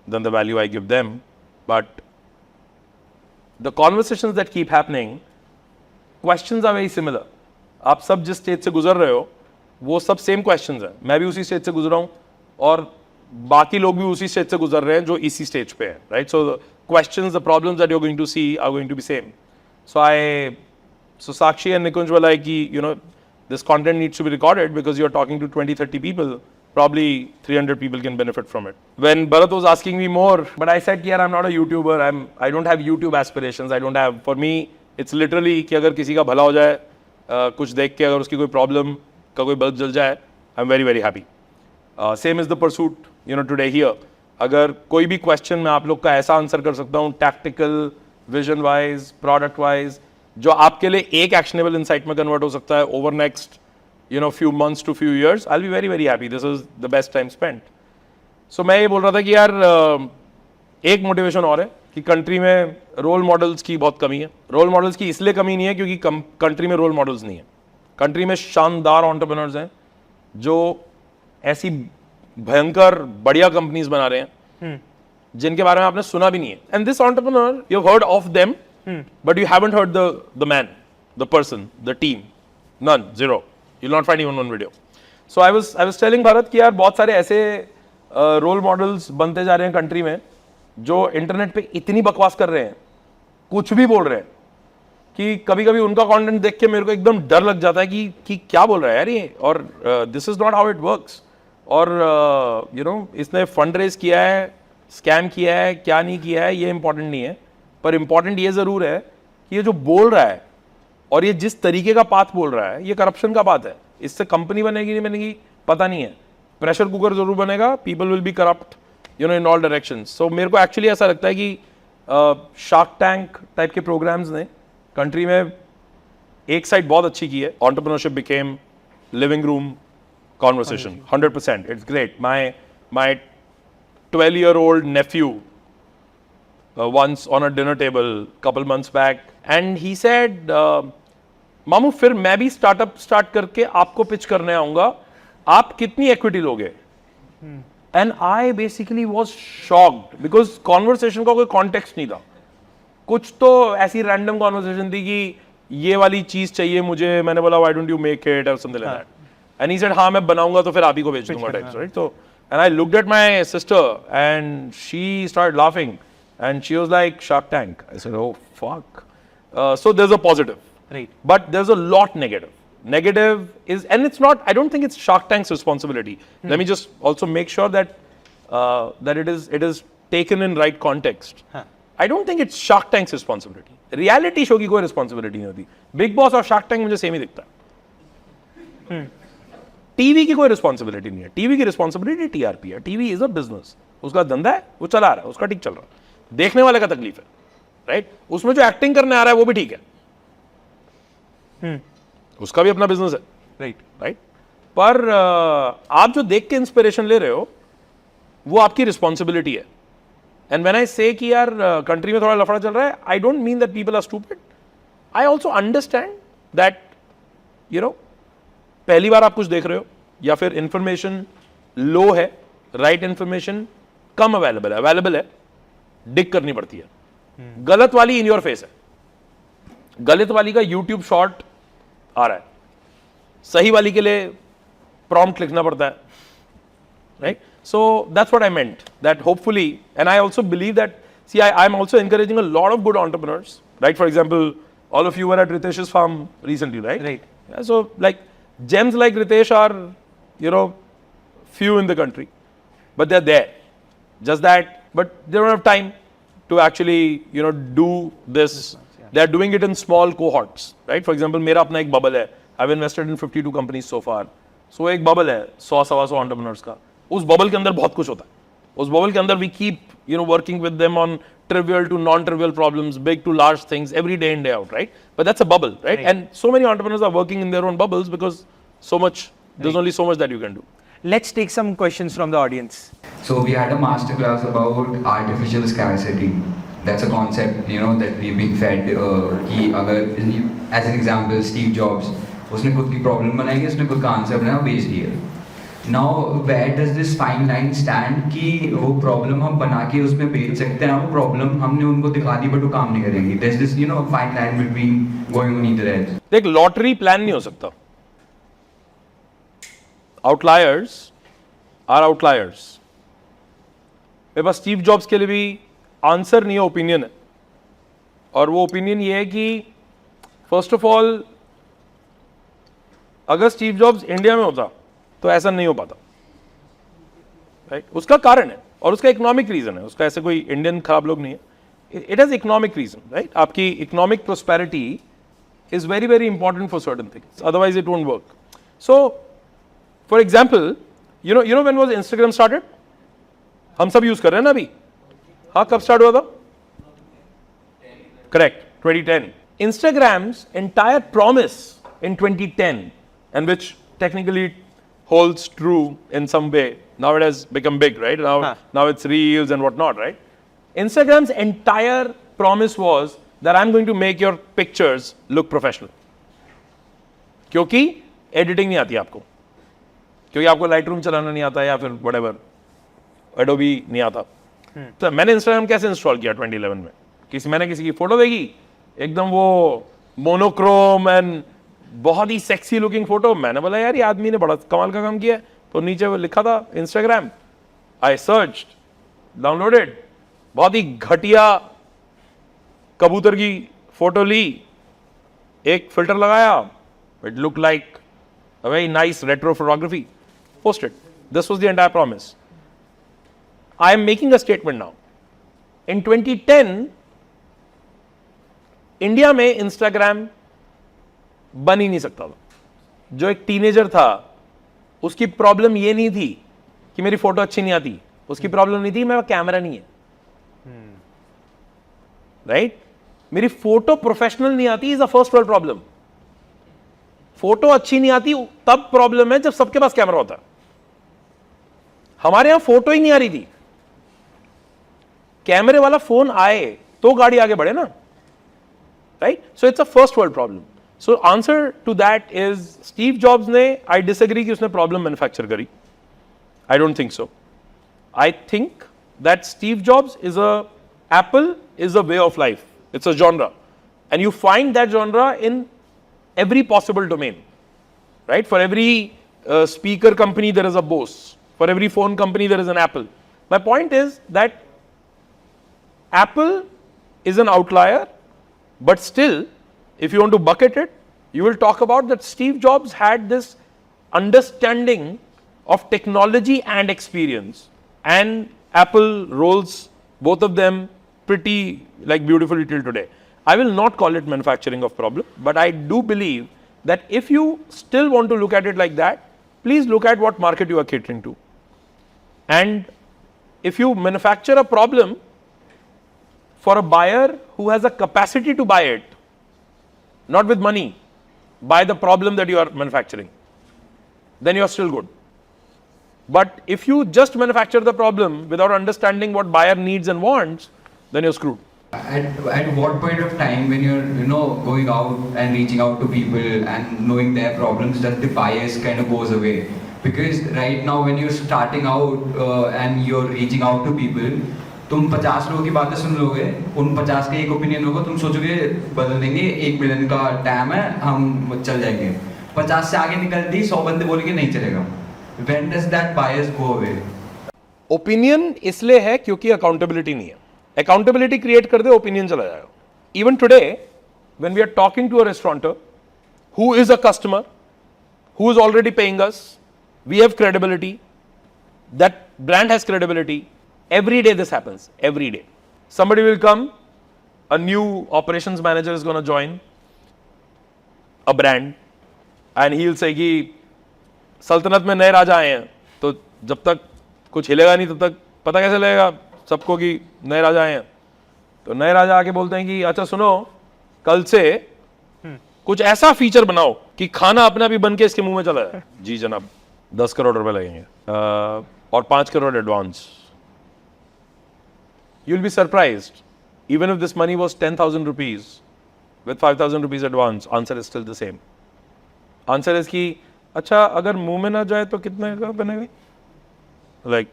than the value I give them. But the conversations that keep happening, questions are very similar. आप सब जिस stage से गुजर रहे हो वो सब same questions हैं. मैं भी उसी स्टेज से गुजरा हूँ और बाकी लोग भी उसी स्टेज से गुजर रहे हैं जो इसी स्टेज पे हैं, right? So the questions, the problems that you are going to see are going to be same. So Sakshi and Nikunj were like, this content needs to be recorded because you're talking to 20-30 people. Probably 300 people can benefit from it. When Bharat was asking me more, but I said, I'm not a YouTuber. I don't have YouTube aspirations. For me, it's literally कि अगर किसी का भला हो जाए, कुछ देख के अगर उसकी कोई प्रॉब्लम का कोई बल्ब जल जाए, I'm very very happy. Same is the pursuit, today here. अगर कोई भी क्वेश्चन मैं आप लोग का ऐसा आंसर कर सकता हूँ, tactical, vision wise, product wise, जो आपके लिए एक एक्शनेबल इंसाइट में कन्वर्ट हो सकता है over next few months to few years, I'll be very very happy. This is the best time spent. So मैं ये बोल रहा था कि यार एक मोटिवेशन और है कि कंट्री में रोल मॉडल्स की बहुत कमी है. रोल मॉडल्स की इसलिए कमी नहीं है क्योंकि कंट्री में रोल मॉडल्स नहीं है. कंट्री में शानदार एंटरप्रेन्योर्स हैं जो ऐसी भयंकर बढ़िया कंपनीज बना रहे हैं जिनके बारे में आपने सुना भी नहीं है. And this entrepreneur, you have heard of them, but you haven't heard the man, the person, the team. None, zero. You'll not find even one video. So I was telling Bharat कि यार बहुत सारे ऐसे role models बनते जा रहे हैं country में जो इंटरनेट पे इतनी बकवास कर रहे हैं, कुछ भी बोल रहे हैं कि कभी कभी उनका कंटेंट देख के मेरे को एकदम डर लग जाता है कि क्या बोल रहा है यार ये, और this is not how it works. और इसने फंड रेज किया है, स्कैम किया है, क्या नहीं किया है, ये इंपॉर्टेंट नहीं है. पर इंपॉर्टेंट ये जरूर है कि ये जो बोल रहा है और ये जिस तरीके का पाथ बोल रहा है, ये करप्शन का पाथ है. इससे कंपनी बनेगी नहीं बनेगी पता नहीं है, प्रेशर कुकर जरूर बनेगा. People will be corrupt in all directions. So मेरे को एक्चुअली ऐसा लगता है कि शार्क टैंक टाइप के प्रोग्राम्स ने कंट्री में एक साइड बहुत अच्छी की है. Entrepreneurship became living room conversation 100%. It's great. My 12-year-old nephew once on a dinner table couple months back, and he said, मामू फिर मैं भी स्टार्टअप स्टार्ट करके आपको पिच करने आऊंगा, आप कितनी इक्विटी लोगे? And I basically was shocked because conversation का कोई कॉन्टेक्स्ट नहीं था. कुछ तो ऐसी रैंडम कॉन्वर्सेशन थी कि ये वाली चीज चाहिए मुझे, मैंने बोला why don't you make it or something like that, and he said हाँ मैं बनाऊंगा तो फिर आप ही को भेज दूंगा टाइप्स, राइट. तो and I looked at my sister and she started laughing and she was like shark tank. I said oh fuck. So there's a positive, Right. but there's a lot negative. Negative is, and it's not, I don't think it's Shark Tank's responsibility. Let me just also make sure that that it is taken in right context. I don't think it's Shark Tank's responsibility. Reality show की कोई responsibility नहीं होती. Big Boss और Shark Tank मुझे same ही दिखता है. TV की कोई responsibility नहीं है. टीवी की responsibility TRP है. TV is a business. उसका धंधा है, वो चला रहा है, उसका ठीक चल रहा है. देखने वाले का तकलीफ है, राइट. उसमें जो एक्टिंग करने आ रहा है वो भी ठीक है, उसका भी अपना बिजनेस है, राइट. पर आप जो देख के इंस्पिरेशन ले रहे हो वो आपकी रिस्पॉन्सिबिलिटी है. एंड व्हेन आई से कि यार कंट्री में थोड़ा लफड़ा चल रहा है, I don't mean that people are stupid. I also understand that you know पहली बार आप कुछ देख रहे हो या फिर इंफॉर्मेशन लो है, राइट इंफॉर्मेशन कम अवेलेबल है, डिग करनी पड़ती है. गलत वाली इन योर फेस है, गलत वाली का यूट्यूब शॉर्ट आ रहा है, सही वाली के लिए प्रॉम्प्ट लिखना पड़ता है, right. So that's what I meant, that hopefully, and I also believe that, see I am also encouraging a lot of good entrepreneurs, right. For example, all of you were at Ritesh's farm recently, right? Right. Yeah, so like gems like Ritesh are, you know, few in the country, but they're there. Just that, but they don't have time to actually, you know, do this. They are doing it in small cohorts, right? For example, मेरा अपना एक bubble है. I've invested in 52 companies so far. So एक bubble है 100-125 entrepreneurs का. उस bubble के अंदर बहुत कुछ होता है. उस bubble के अंदर we keep, you know, working with them on trivial to non-trivial problems, big to large things, every day in, day out, right? But that's a bubble, right? And so many entrepreneurs are working in their own bubbles because so much, there's only so much that you can do. Let's take some questions from the audience. So we had a masterclass about artificial scarcity. That's a concept, you know, that we've been fed. कि अगर, as an example, Steve Jobs, उसने खुद की problem बनाई, उसने खुद का answer बनाया, बेच दिया. Now, where does this fine line stand कि वो problem हम बना के उसमें बेच सकते हैं, वो problem हमने उनको दिखा दी but वो काम नहीं करेंगी. There's this, you know, fine line between going on either edge. देख, लॉटरी प्लान नहीं हो सकता. Outliers are outliers. मेरे पास स्टीव जॉब्स के लिए भी आंसर नहीं है, ओपिनियन है. और वो ओपिनियन ये है कि फर्स्ट ऑफ ऑल, अगर स्टीव जॉब्स इंडिया में होता तो ऐसा नहीं हो पाता, राइट. उसका कारण है और उसका इकोनॉमिक रीजन है. उसका ऐसे कोई इंडियन खराब लोग नहीं है. It has economic reason, right. आपकी economic prosperity is very very important for certain things, otherwise it won't work. So for example, you know when was Instagram started? हम सब यूज कर रहे हैं ना अभी. हाँ, कब स्टार्ट हुआ था? Correct, 2010. Instagram's entire promise in 2010, and which technically holds true in some way. Now it has become big, right? Now it's reels and whatnot, right? Instagram's entire promise was that I'm going to make your pictures look professional. क्योंकि editing नहीं आती आपको, क्योंकि आपको Lightroom चलाना नहीं आता या फिर whatever, Adobe नहीं आता. तो मैंने Instagram कैसे इंस्टॉल किया 2011 में? मैंने किसी की फोटो देखी, एकदम वो मोनोक्रोम एंड बहुत ही सेक्सी लुकिंग फोटो. मैंने बोला यार ये आदमी ने बड़ा कमाल का काम किया है. तो नीचे वो लिखा था इंस्टाग्राम. आई सर्च, डाउनलोडेड, बहुत ही घटिया कबूतर की फोटो ली, एक फिल्टर लगाया, it look like a very nice retro photography, posted. This was the entire promise. I am making a statement now. In 2010 India में इंस्टाग्राम बन ही नहीं सकता था. जो एक टीनेजर था उसकी प्रॉब्लम ये नहीं थी कि मेरी फोटो अच्छी नहीं आती, उसकी प्रॉब्लम नहीं थी मेरा कैमरा नहीं है, राइट. मेरी फोटो प्रोफेशनल नहीं आती is a first world problem. Photo अच्छी नहीं आती तब प्रॉब्लम है जब सबके पास कैमरा होता है. हमारे यहां फोटो ही नहीं आ रही थी, कैमरे वाला फोन आए तो गाड़ी आगे बढ़े ना, right. So it's a first world problem. So answer to that is Steve Jobs ने, I disagree कि उसने problem manufacture करी. I don't think so. I think that Steve Jobs is Apple is a way of life. It's a genre. And you find that genre in every possible domain, right? For every speaker company, there is a Bose. For every phone company, there is an Apple. My point is that Apple is an outlier, but still, if you want to bucket it, you will talk about that Steve Jobs had this understanding of technology and experience, and Apple rolls both of them pretty like beautifully till today. I will not call it manufacturing of problem, but I do believe that if you still want to look at it like that, please look at what market you are catering to. And if you manufacture a problem for a buyer who has a capacity to buy it, not with money, buy the problem that you are manufacturing, then you are still good. But if you just manufacture the problem without understanding what buyer needs and wants, then you're screwed. At what point of time when you're going out and reaching out to people and knowing their problems, that the bias kind of goes away? Because right now when you're starting out and you're reaching out to people, तुम 50 लोगों की बातें सुन लोगे, उन 50 का एक opinion होगा, तुम सोचोगे बदल देंगे, 1 मिलियन का टाइम है, हम चल जाएंगे. 50 से आगे निकल दी, 100 बंदे बोलेंगे नहीं चलेगा. When does that bias go away? Opinion इसलिए है क्योंकि अकाउंटेबिलिटी नहीं है. अकाउंटेबिलिटी क्रिएट कर दे, ओपिनियन चला जाएगा. Even today when we are talking to a restaurateur who is a customer who is already paying us, we have credibility, that brand has credibility. Every day this happens, every day. Somebody will come, a new operations manager is going to join a brand and he will say कि सल्तनत में नए राजा आए हैं, तो जब तक कुछ हिलेगा नहीं तब तक पता कैसे लगेगा सबको कि नए राजा आए हैं. तो नए राजा आके बोलते हैं कि अच्छा सुनो, कल से कुछ ऐसा फीचर बनाओ कि खाना अपने आप ही बन के इसके मुंह में चला जाए. जी जनाब, 10 करोड़ रुपए लगेंगे और 5 crore advance. You'll be surprised, even if this money was 10,000 rupees, with 5,000 rupees advance, answer is still the same. Answer is कि अच्छा अगर मुंह में ना जाए तो कितने का बनेगा? Like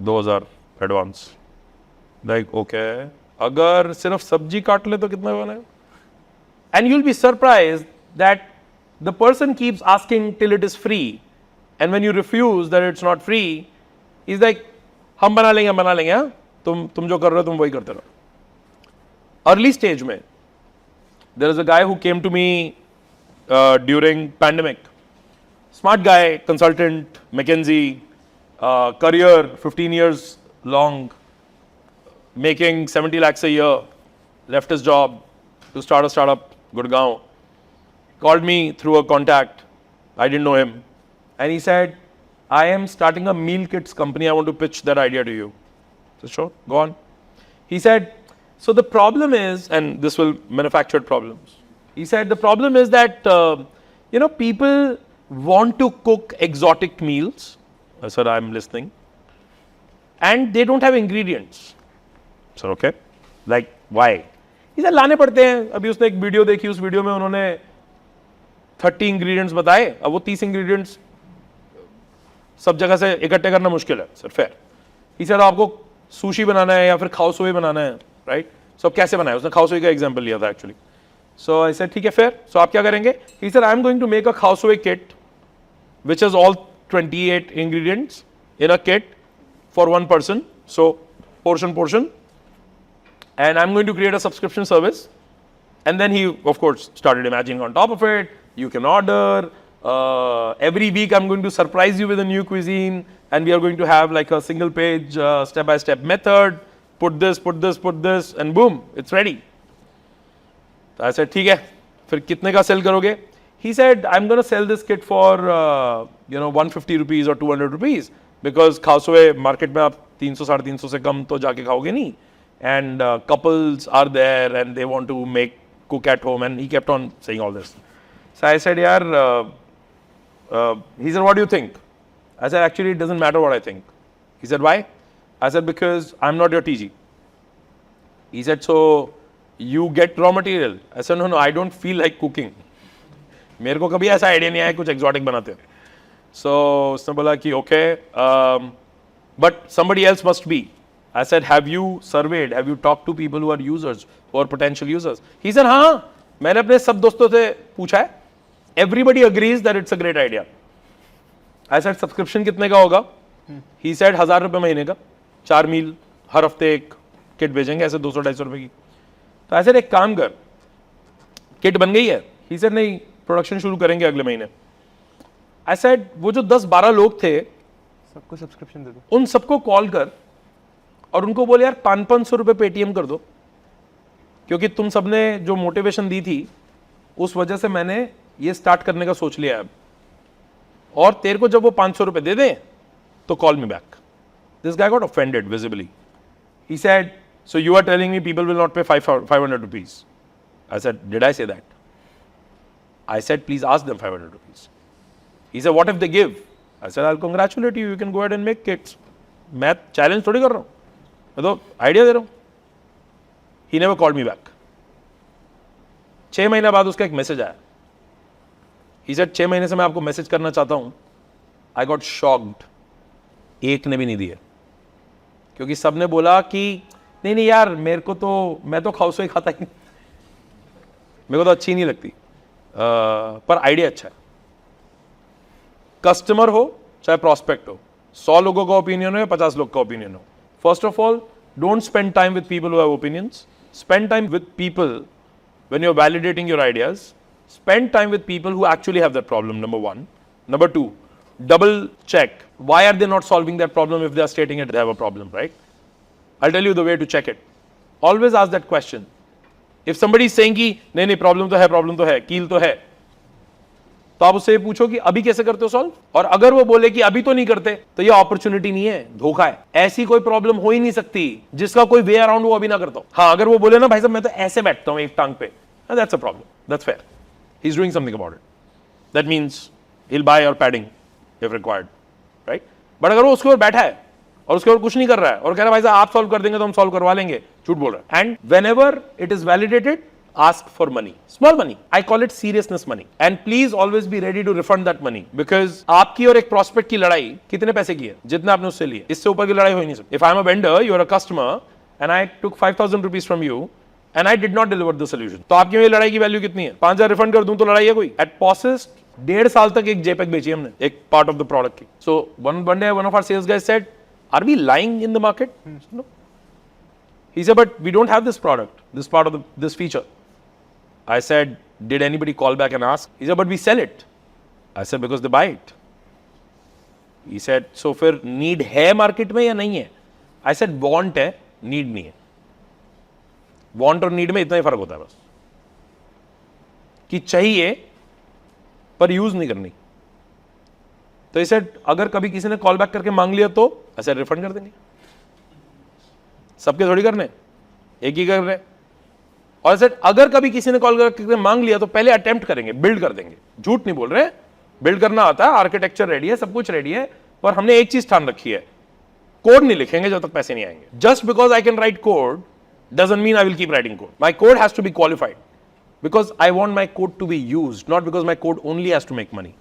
2,000 advance. Like okay, अगर सिर्फ सब्जी काट ले तो कितना बनेगा? And you'll be surprised that the person keeps asking till it is free, and when you refuse that it's not free, he's like हम बना लेंगे हाँ? तुम जो कर रहे हो तुम वही करते रहो. Early stage में there is a guy who came to me during pandemic. Smart guy, consultant, McKinsey, career 15 years long, making 70 lakhs a year, left his job to start a startup, Gurgaon. Called me through a contact. I didn't know him. And he said, I am starting a meal kits company. I want to pitch that idea to you. So sure, go on. He said, so the problem is, and this will manufactured problems. He said, the problem is that, people want to cook exotic meals. I said, I'm listening. And they don't have ingredients. So, okay. Like, why? He said, लाने पड़ते हैं. अभी उसने एक video देखी, उस video में उन्होंने 30 इंग्रेडिएंट्स बताए. अब वो 30 इंग्रेडिएंट्स सब जगह से इकट्ठे करना मुश्किल है. Sir fair. He said, आपको सुशी बनाना है या फिर खाओ सोई बनाना है, राइट? सो अब कैसे बनाए? उसने खाओ सोई का एग्जांपल लिया था एक्चुअली. सो आई सेड ठीक है फेयर. सो आप क्या करेंगे? He said, I am going to make a खाओ सोई kit which has all 28 ingredients in a kit for one person. So portion. And I'm going to create a subscription service. And then he, of course, started imagining on top of it. You can order. Every week I'm going to surprise you with a new cuisine. And we are going to have like a single page, step-by-step method. Put this, and boom, it's ready. So I said, ठीक है, फिर कितने का sell करोगे? He said, I'm going to sell this kit for 150 rupees or 200 rupees because खाओ सोए market में आप 300-350 से कम तो जाके खाओगे नहीं. And couples are there and they want to cook at home, and he kept on saying all this. So I said, yaar, he said, what do you think? I said, actually, it doesn't matter what I think. He said, why? I said, because I'm not your TG. He said, so you get raw material? I said, no, I don't feel like cooking. मेरे को कभी ऐसा idea नहीं आया कुछ exotic बनाते हैं. So उसने बोला कि okay, but somebody else must be. I said, have you surveyed, have you talked to people who are users, who are potential users? He said, हाँ, मैंने अपने सब दोस्तों से पूछा है. Everybody agrees that it's a great idea. I said, subscription कितने का होगा? He said, 1000 रुपये महीने का, 4 मील हर हफ्ते एक किट भेजेंगे, ऐसे 200-250 रुपये की. तो I said, एक काम कर, किट बन गई है? He said, नहीं, प्रोडक्शन शुरू करेंगे अगले महीने. I said, वो जो 10-12 लोग थे, सबको सब्सक्रिप्शन दे दो. उन सबको कॉल कर और उनको बोले यार 500 रुपये पेटीएम कर दो, क्योंकि तुम सबने जो मोटिवेशन दी थी उस वजह से मैंने ये स्टार्ट करने का सोच लिया अब, और तेरे को जब वो 500 रुपये दे दें तो call me back. This guy got offended visibly. He said, so you are telling me people will not pay 500 rupees. I said, did I say that? I said, please ask them 500 rupees. He said, what if they give? I said, I will congratulate you, you can go ahead and make kits. मैं challenge थोड़ी कर रहा हूँ, मैं तो idea दे रहा हूँ. He never called me back. 6 महीने बाद उसका एक मैसेज आया. ही सेड, 6 महीने से मैं आपको मैसेज करना चाहता हूँ. I got shocked. एक ने भी नहीं दिया, क्योंकि सबने बोला कि नहीं नहीं यार, मेरे को तो, मैं तो खाउसो ही खाता ही, मेरे को तो अच्छी नहीं लगती, पर आइडिया अच्छा है. कस्टमर हो चाहे प्रॉस्पेक्ट हो, 100 लोगों का ओपिनियन हो या 50 लोग का ओपिनियन हो, first of all don't spend time with people who have opinions. Spend time with people when you're validating your ideas. Spend time with people who actually have that problem, number 1. Number 2, double check. Why are they not solving that problem if they are stating it they have a problem, right? I'll tell you the way to check it. Always ask that question. If somebody is saying कि नहीं नहीं problem तो है, कील तो है, तो आप उससे पूछो कि अभी कैसे करते हो सॉल्व. और अगर वो बोले कि अभी तो नहीं करते, तो ये अपॉर्चुनिटी नहीं है, धोखा है. ऐसी कोई प्रॉब्लम हो ही नहीं सकती जिसका कोई वे अराउंड वो अभी ना करता हो. हाँ, अगर वो बोले ना भाई साहब मैं तो ऐसे बैठता हूं एक टांग पे, that's a problem, that's fair. He is doing something about it. That means he will by your padding if required, right? But अगर वो उसके ऊपर बैठा है और उसके ऊपर कुछ नहीं कर रहा है और कह रहा है भाई साहब आप सॉल्व कर देंगे तो हम सॉल्व करवा लेंगे, झूठ बोल रहा है. And whenever it is validated, ask for money, small money. I call it seriousness money. And please always be ready to refund that money, because आपकी और एक prospect की लड़ाई कितने पैसे की है? जितने आपने उससे लिए, इससे ऊपर की लड़ाई हो ही नहीं सकती. If I am a vendor, you are a customer, and I took 5,000 rupees from you, and I did not deliver the solution, तो आपकी मेरी लड़ाई की वैल्यू कितनी है? 5,000 रिफंड कर दूं तो लड़ाई है कोई? At Posist 1.5 साल तक एक JPEG बेची हमने, एक part of the product की. So one day one of our sales guys said, are we lying in the market? No. He said, but we don't have this product, this part of this feature. I said, did anybody call back and ask? He said, but we sell it. I said, because they buy it. He said, so फिर need है market में या नहीं है? I said, want है, need नहीं है. Want और need में इतना ही फर्क होता है बस, कि चाहिए पर यूज नहीं करनी. तो I said, अगर कभी किसी ने कॉल बैक करके मांग लिया तो I said, रिफंड कर देंगे. सबके थोड़ी करने, एक ही कर रहे. और सेट अगर कभी किसी ने कॉल करके मांग लिया तो पहले अटेम्प्ट करेंगे, बिल्ड कर देंगे. झूठ नहीं बोल रहे, बिल्ड करना आता है, आर्किटेक्चर रेडी है, सब कुछ रेडी है, पर हमने एक चीज ठान रखी है, कोड नहीं लिखेंगे जब तक पैसे नहीं आएंगे. Just because I can write code doesn't mean I will keep writing code. My code has to be qualified, because I want my code to be use, not because my code only has to make money.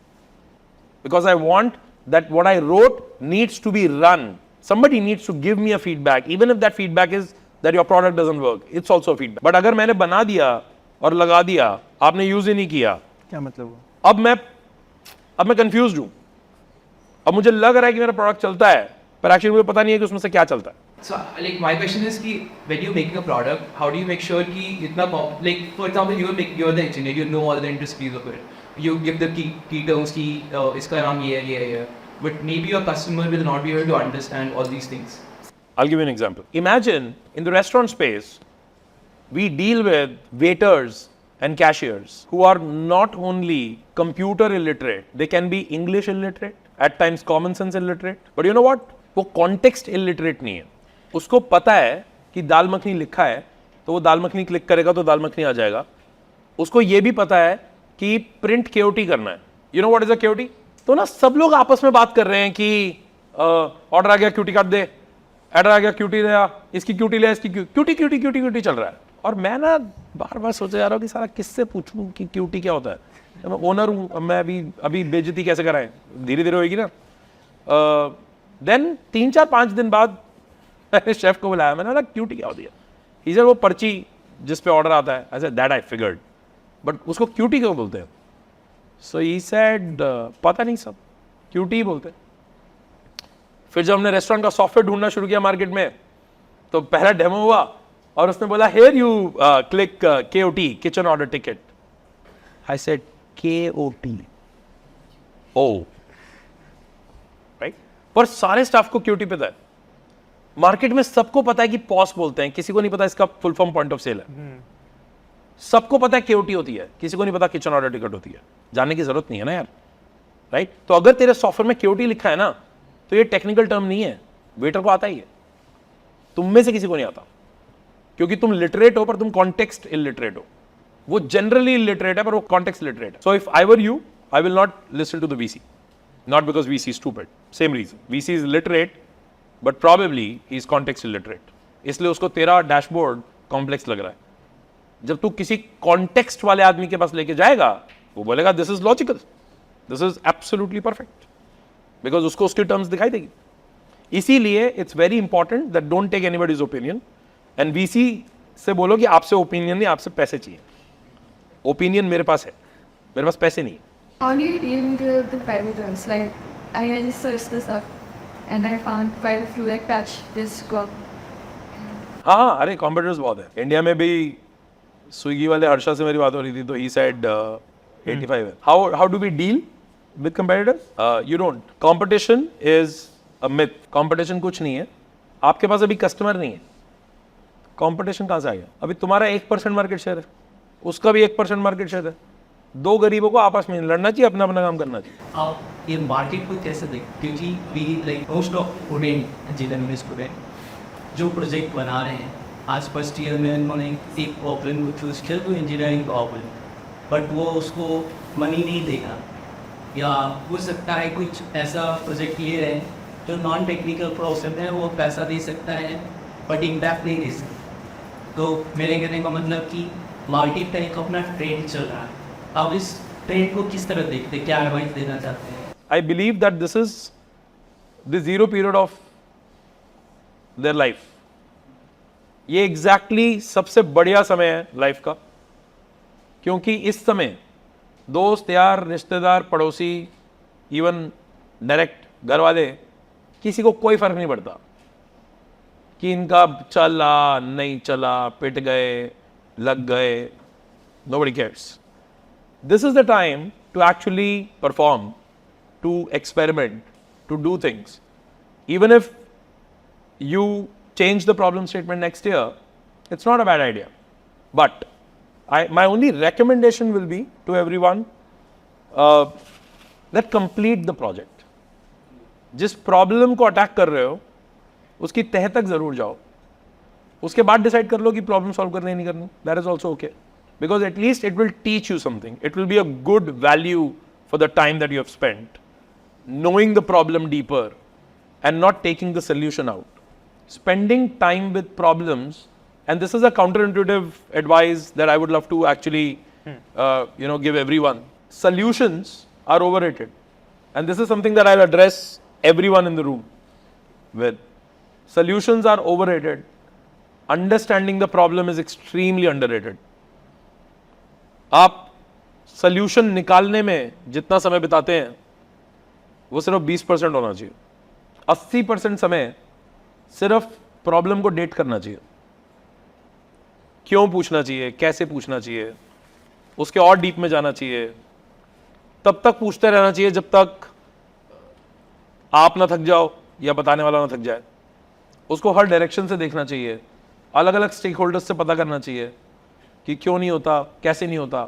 Because I want that what I wrote needs to be run. Somebody needs to give me a feedback, even if that feedback is that your product doesn't work. It's also a feedback. But अगर मैंने बना दिया और लगा दिया, आपने use ही नहीं किया, क्या मतलब वो? अब मैं कंफ्यूज्ड हूं. अब मुझे लग रहा है कि मेरा प्रोडक्ट चलता है, पर एक्चुअली मुझे पता नहीं है कि उसमें से क्या चलता है. So, like, my question is कि when you're making a product, how do you make sure कि इतना like, for example, you're the engineer, you know all the intricacies of it. You give the key terms कि इसका नाम ये है. But maybe your customer will not be able to understand all these things. I'll give you an example. Imagine in the restaurant space, we deal with waiters and cashiers who are not only computer illiterate, they can be English illiterate, at times common sense illiterate. But you know what? वो context illiterate नहीं है. उसको पता है कि दाल मखनी लिखा है, तो वो दाल मखनी क्लिक करेगा तो दाल मखनी आ जाएगा. उसको ये भी पता है कि print KOT करना है. You know what is a KOT? तो ना सब लोग आपस में बात कर रहे हैं कि ऑर्डर आ गया, क्यूटी काट दे, ऑर्डर आ गया, क्यूटी ले आ, इसकी क्यूटी ले, इसकी क्यूटी चल रहा है. और मैं ना बार बार सोचे जा रहा हूँ कि सारा किससे पूछूं कि क्यूटी क्या होता है. मैं ओनर हूँ, मैं अभी बेइज्जती कैसे कराएं, धीरे धीरे होएगी ना. देन 3-4-5 दिन बाद मैंने शेफ को बुलाया, मैंने बोला क्यूटी क्या होती है? ही सेड वो पर्ची जिस पे ऑर्डर आता है। I said that I figured, but उसको क्यूटी क्यों बोलते हैं? सो ही सेड पता नहीं सब क्यूटी बोलते हैं। फिर जब हमने रेस्टोरेंट का सॉफ्टवेयर ढूंढना शुरू किया मार्केट में, तो पहला डेमो हुआ और उसने बोला here you click KOT kitchen order ticket. I said KOT oh right, पर सारे स्टाफ को QT पता है। मार्केट में सबको पता है कि पॉस बोलते हैं, किसी को नहीं पता इसका full form point of sale है। सबको पता है KOT होती है, किसी को नहीं पता किचन ऑर्डर टिकट होती है। जानने की जरूरत नहीं है ना यार, राइट? तो अगर तेरे सॉफ्टवेयर में KOT लिखा है ना, तो ये टेक्निकल टर्म नहीं है, वेटर को आता ही है, तुम में से किसी को नहीं आता, क्योंकि तुम लिटरेट हो पर तुम कॉन्टेक्स्ट इलिटरेट हो। वो जनरली इलिटरेट है पर वो कॉन्टेक्स्ट लिटरेट है। So if I were you, I will not listen to the VC, not because VC is stupid, same reason. VC is literate but probably he is context illiterate, इसलिए उसको तेरा dashboard complex लग रहा है। जब तू किसी कॉन्टेक्स्ट वाले आदमी के पास लेके जाएगा, वो बोलेगा this is logical, this is absolutely perfect, because उसको उसकी टर्म्स दिखाई देगी। इसीलिए it's very important that don't take anybody's opinion, and VC से बोलो कि आपसे ओपिनियन नहीं, आपसे पैसे चाहिए। ओपिनियन मेरे पास है, मेरे पास पैसे नहीं है। How do you deal with the parameters? Like, I just searched this up and I found quite a few like patch this got. हाँ, अरे कॉम्पिटिटर्स बहुत है इंडिया में भी। स्विगी वाले हर्षा से मेरी बात हो रही थी, तो ही सेड 85 है। How do we deal with competitors? You don't. Competition is a myth. Competition कुछ नहीं है, आपके पास अभी कस्टमर नहीं है, कंपटीशन कहाँ से आएगा? अभी तुम्हारा 1% मार्केट शेयर है, उसका भी 1% मार्केट शेयर है। दो गरीबों को आपस में लड़ना चाहिए, अपना अपना काम करना चाहिए। आप ये मार्केट को कैसे देखते? क्योंकि we like most of student engineering student जो प्रोजेक्ट बना रहे हैं, आज फर्स्ट ईयर में उन्होंने एक प्रॉब्लम को चूज़ किया तो इंजीनियरिंग प्रॉब्लम, बट वो उसको मनी नहीं देगा, या हो सकता है कुछ ऐसा प्रोजेक्ट ले रहे हैं जो नॉन टेक्निकल प्रॉब्लम है, वो पैसा दे सकता है बट इम्पैक्ट नहीं दे सकता। तो मेरे कहने का मतलब कि मार्केट का एक अपना ट्रेंड चल रहा है, आप इस ट्रेंड को किस तरह देखते हैं, क्या एडवाइस देना चाहते हैं? I believe that this is the zero period of their life. ये एग्जैक्टली सबसे बढ़िया समय है लाइफ का, क्योंकि इस समय दोस्त यार रिश्तेदार पड़ोसी इवन डायरेक्ट घर वाले किसी को कोई फर्क नहीं पड़ता कि इनका चला नहीं चला, पिट गए लग गए, nobody cares. This is the time to actually perform, to experiment, to do things. Even if you change the problem statement next year, it's not a bad idea. But my only recommendation will be to everyone that complete the project. जिस problem को attack कर रहे हो उसकी तह तक जरूर जाओ, उसके बाद डिसाइड कर लो कि प्रॉब्लम सॉल्व करनी नहीं करनी। That is also okay, because at least it will teach you something. It will be a good value for the time that you have spent knowing the problem deeper and not taking the solution out. Spending time with problems, and this is a counterintuitive advice that I would love to actually give everyone. Solutions are overrated, and this is something that I'll address everyone in the room with. Solutions are overrated. Understanding the problem is extremely underrated. आप solution निकालने में जितना समय बिताते हैं वो सिर्फ 20% होना चाहिए। 80% समय सिर्फ प्रॉब्लम को डेट करना चाहिए, क्यों पूछना चाहिए, कैसे पूछना चाहिए, उसके और डीप में जाना चाहिए। तब तक पूछते रहना चाहिए जब तक आप ना थक जाओ या बताने वाला ना थक जाए। उसको हर डायरेक्शन से देखना चाहिए, अलग अलग स्टेक होल्डर्स से पता करना चाहिए कि क्यों नहीं होता, कैसे नहीं होता।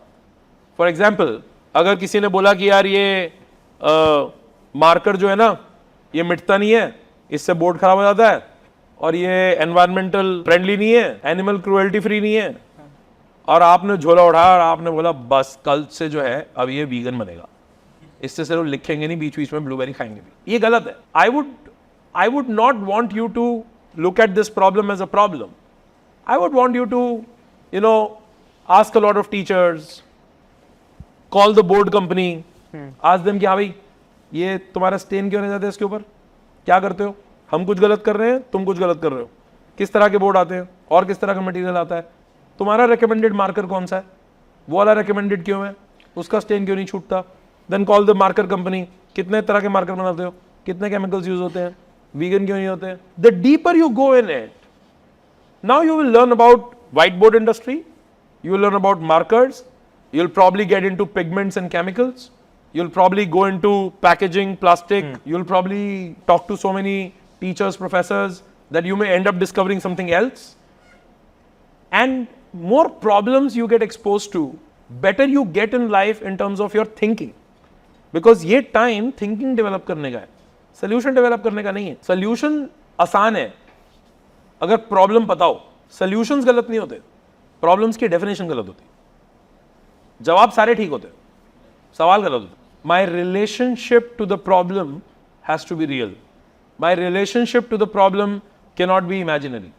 फॉर एग्जाम्पल, अगर किसी ने बोला कि यार ये मार्कर जो है ना ये मिटता नहीं है, इससे बोर्ड खराब हो जाता है, और ये एनवायरमेंटल फ्रेंडली नहीं है, एनिमल क्रूएल्टी फ्री नहीं है, और आपने झोला उठाया और आपने बोला बस कल से जो है अब ये वीगन बनेगा, इससे सिर्फ लिखेंगे नहीं, बीच बीच में ब्लूबेरी खाएंगे भी, ये गलत है। I would not want you to look at this problem as a problem. I would want you to ask a lot of teachers, call the board company, ask them कि हाँ भाई ये तुम्हारा स्टेन क्यों नहीं जाता इसके ऊपर, क्या करते हो? हम कुछ गलत कर रहे हैं, तुम कुछ गलत कर रहे हो. किस तरह के बोर्ड आते हैं और किस तरह का मटेरियल आता है, तुम्हारा रिकमेंडेड मार्कर कौन सा है, वो वाला रिकमेंडेड क्यों है, उसका स्टेन क्यों नहीं छूटता. Then call the marker company, कितने तरह के मार्कर बनाते हो, कितने केमिकल्स यूज होते हैं, वीगन क्यों नहीं होते हैं. The deeper you go in it, now you will learn about whiteboard industry, you will learn about markers, you'll probably get into pigments and chemicals, you'll probably go into packaging, plastic, you'll probably talk to so many teachers, professors that you may end up discovering something else. And more problems you get exposed to, better you get in life in terms of your thinking. Because ये time thinking develop करने का है, solution develop करने का नहीं है. Solution आसान है अगर प्रॉब्लम पता हो. सॉल्यूशंस गलत नहीं होते, प्रॉब्लम्स की डेफिनेशन गलत होती. जवाब सारे ठीक होते, सवाल गलत होते. My relationship to the problem has to be real. My relationship to the problem can not be imaginary.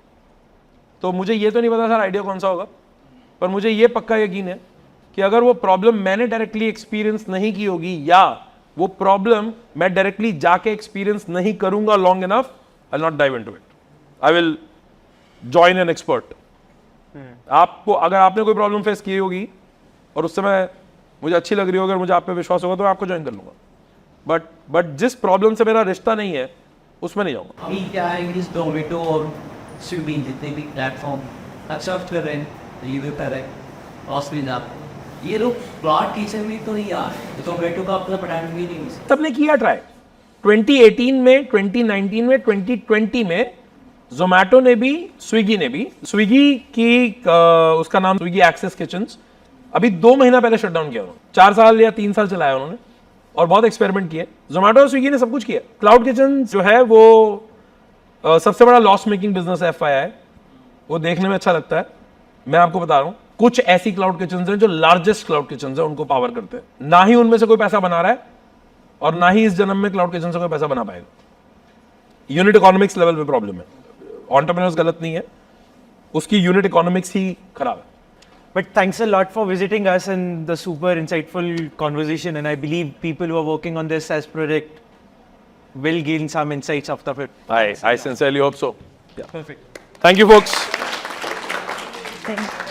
तो मुझे ये तो नहीं पता सर आइडिया कौन सा होगा, पर मुझे ये पक्का यकीन है कि अगर वो प्रॉब्लम मैंने डायरेक्टली एक्सपीरियंस नहीं की होगी, या वो प्रॉब्लम मैं डायरेक्टली जाके एक्सपीरियंस नहीं करूंगा long enough, I will not dive into it. I will join an expert. आपको अगर आपने कोई प्रॉब्लम फेस की होगी और उस समय मुझे अच्छी लग रही होगी, अगर मुझे आप पे विश्वास होगा तो मैं आपको ज्वाइन कर लूंगा. बट जिस प्रॉब्लम से मेरा रिश्ता नहीं है उसमें नहीं जाऊंगा. अभी क्या है कि जोमेटो और स्विगी जितने भी प्लेटफॉर्म सर्व कर रहे हैं, रिव्यू कर रहे हैं, हॉस्पिटल, ये लोग फ्रॉड किचन में तो नहीं आ रहे. जोमेटो का अपना ब्रांड भी नहीं. सबने किया ट्राई. 2018 में, 2019 में, 2020 में जोमैटो ने भी, स्विगी ने भी. स्विगी की उसका नाम स्विगी एक्सेस किचन्स, अभी 2 महीना पहले शट डाउन किया उन्होंने. 4 साल या 3 साल चलाया उन्होंने और बहुत एक्सपेरिमेंट किए. जोमैटो और स्विगी ने सब कुछ किया. क्लाउड किचन जो है वो सबसे बड़ा लॉस मेकिंग बिजनेस है. FYI, वो देखने में अच्छा लगता है. मैं आपको बता रहा हूँ, कुछ ऐसी क्लाउड किचन हैं जो लार्जेस्ट क्लाउड किचन है, उनको पावर करते हैं. ना ही उनमें से कोई पैसा बना रहा है और ना ही इस जन्म में क्लाउड किचन से कोई पैसा बना पाएगा. यूनिट इकोनॉमिक्स लेवल पे प्रॉब्लम है. एंटरप्रेन्योर्स गलत नहीं है, उसकी यूनिट इकोनॉमिक्स ही खराब है. But thanks a lot for visiting us and the super insightful conversation. And I believe people who are working on this as project will gain some insights out of it. I sincerely hope so. Yeah. Perfect. Thank you, folks. Thank you.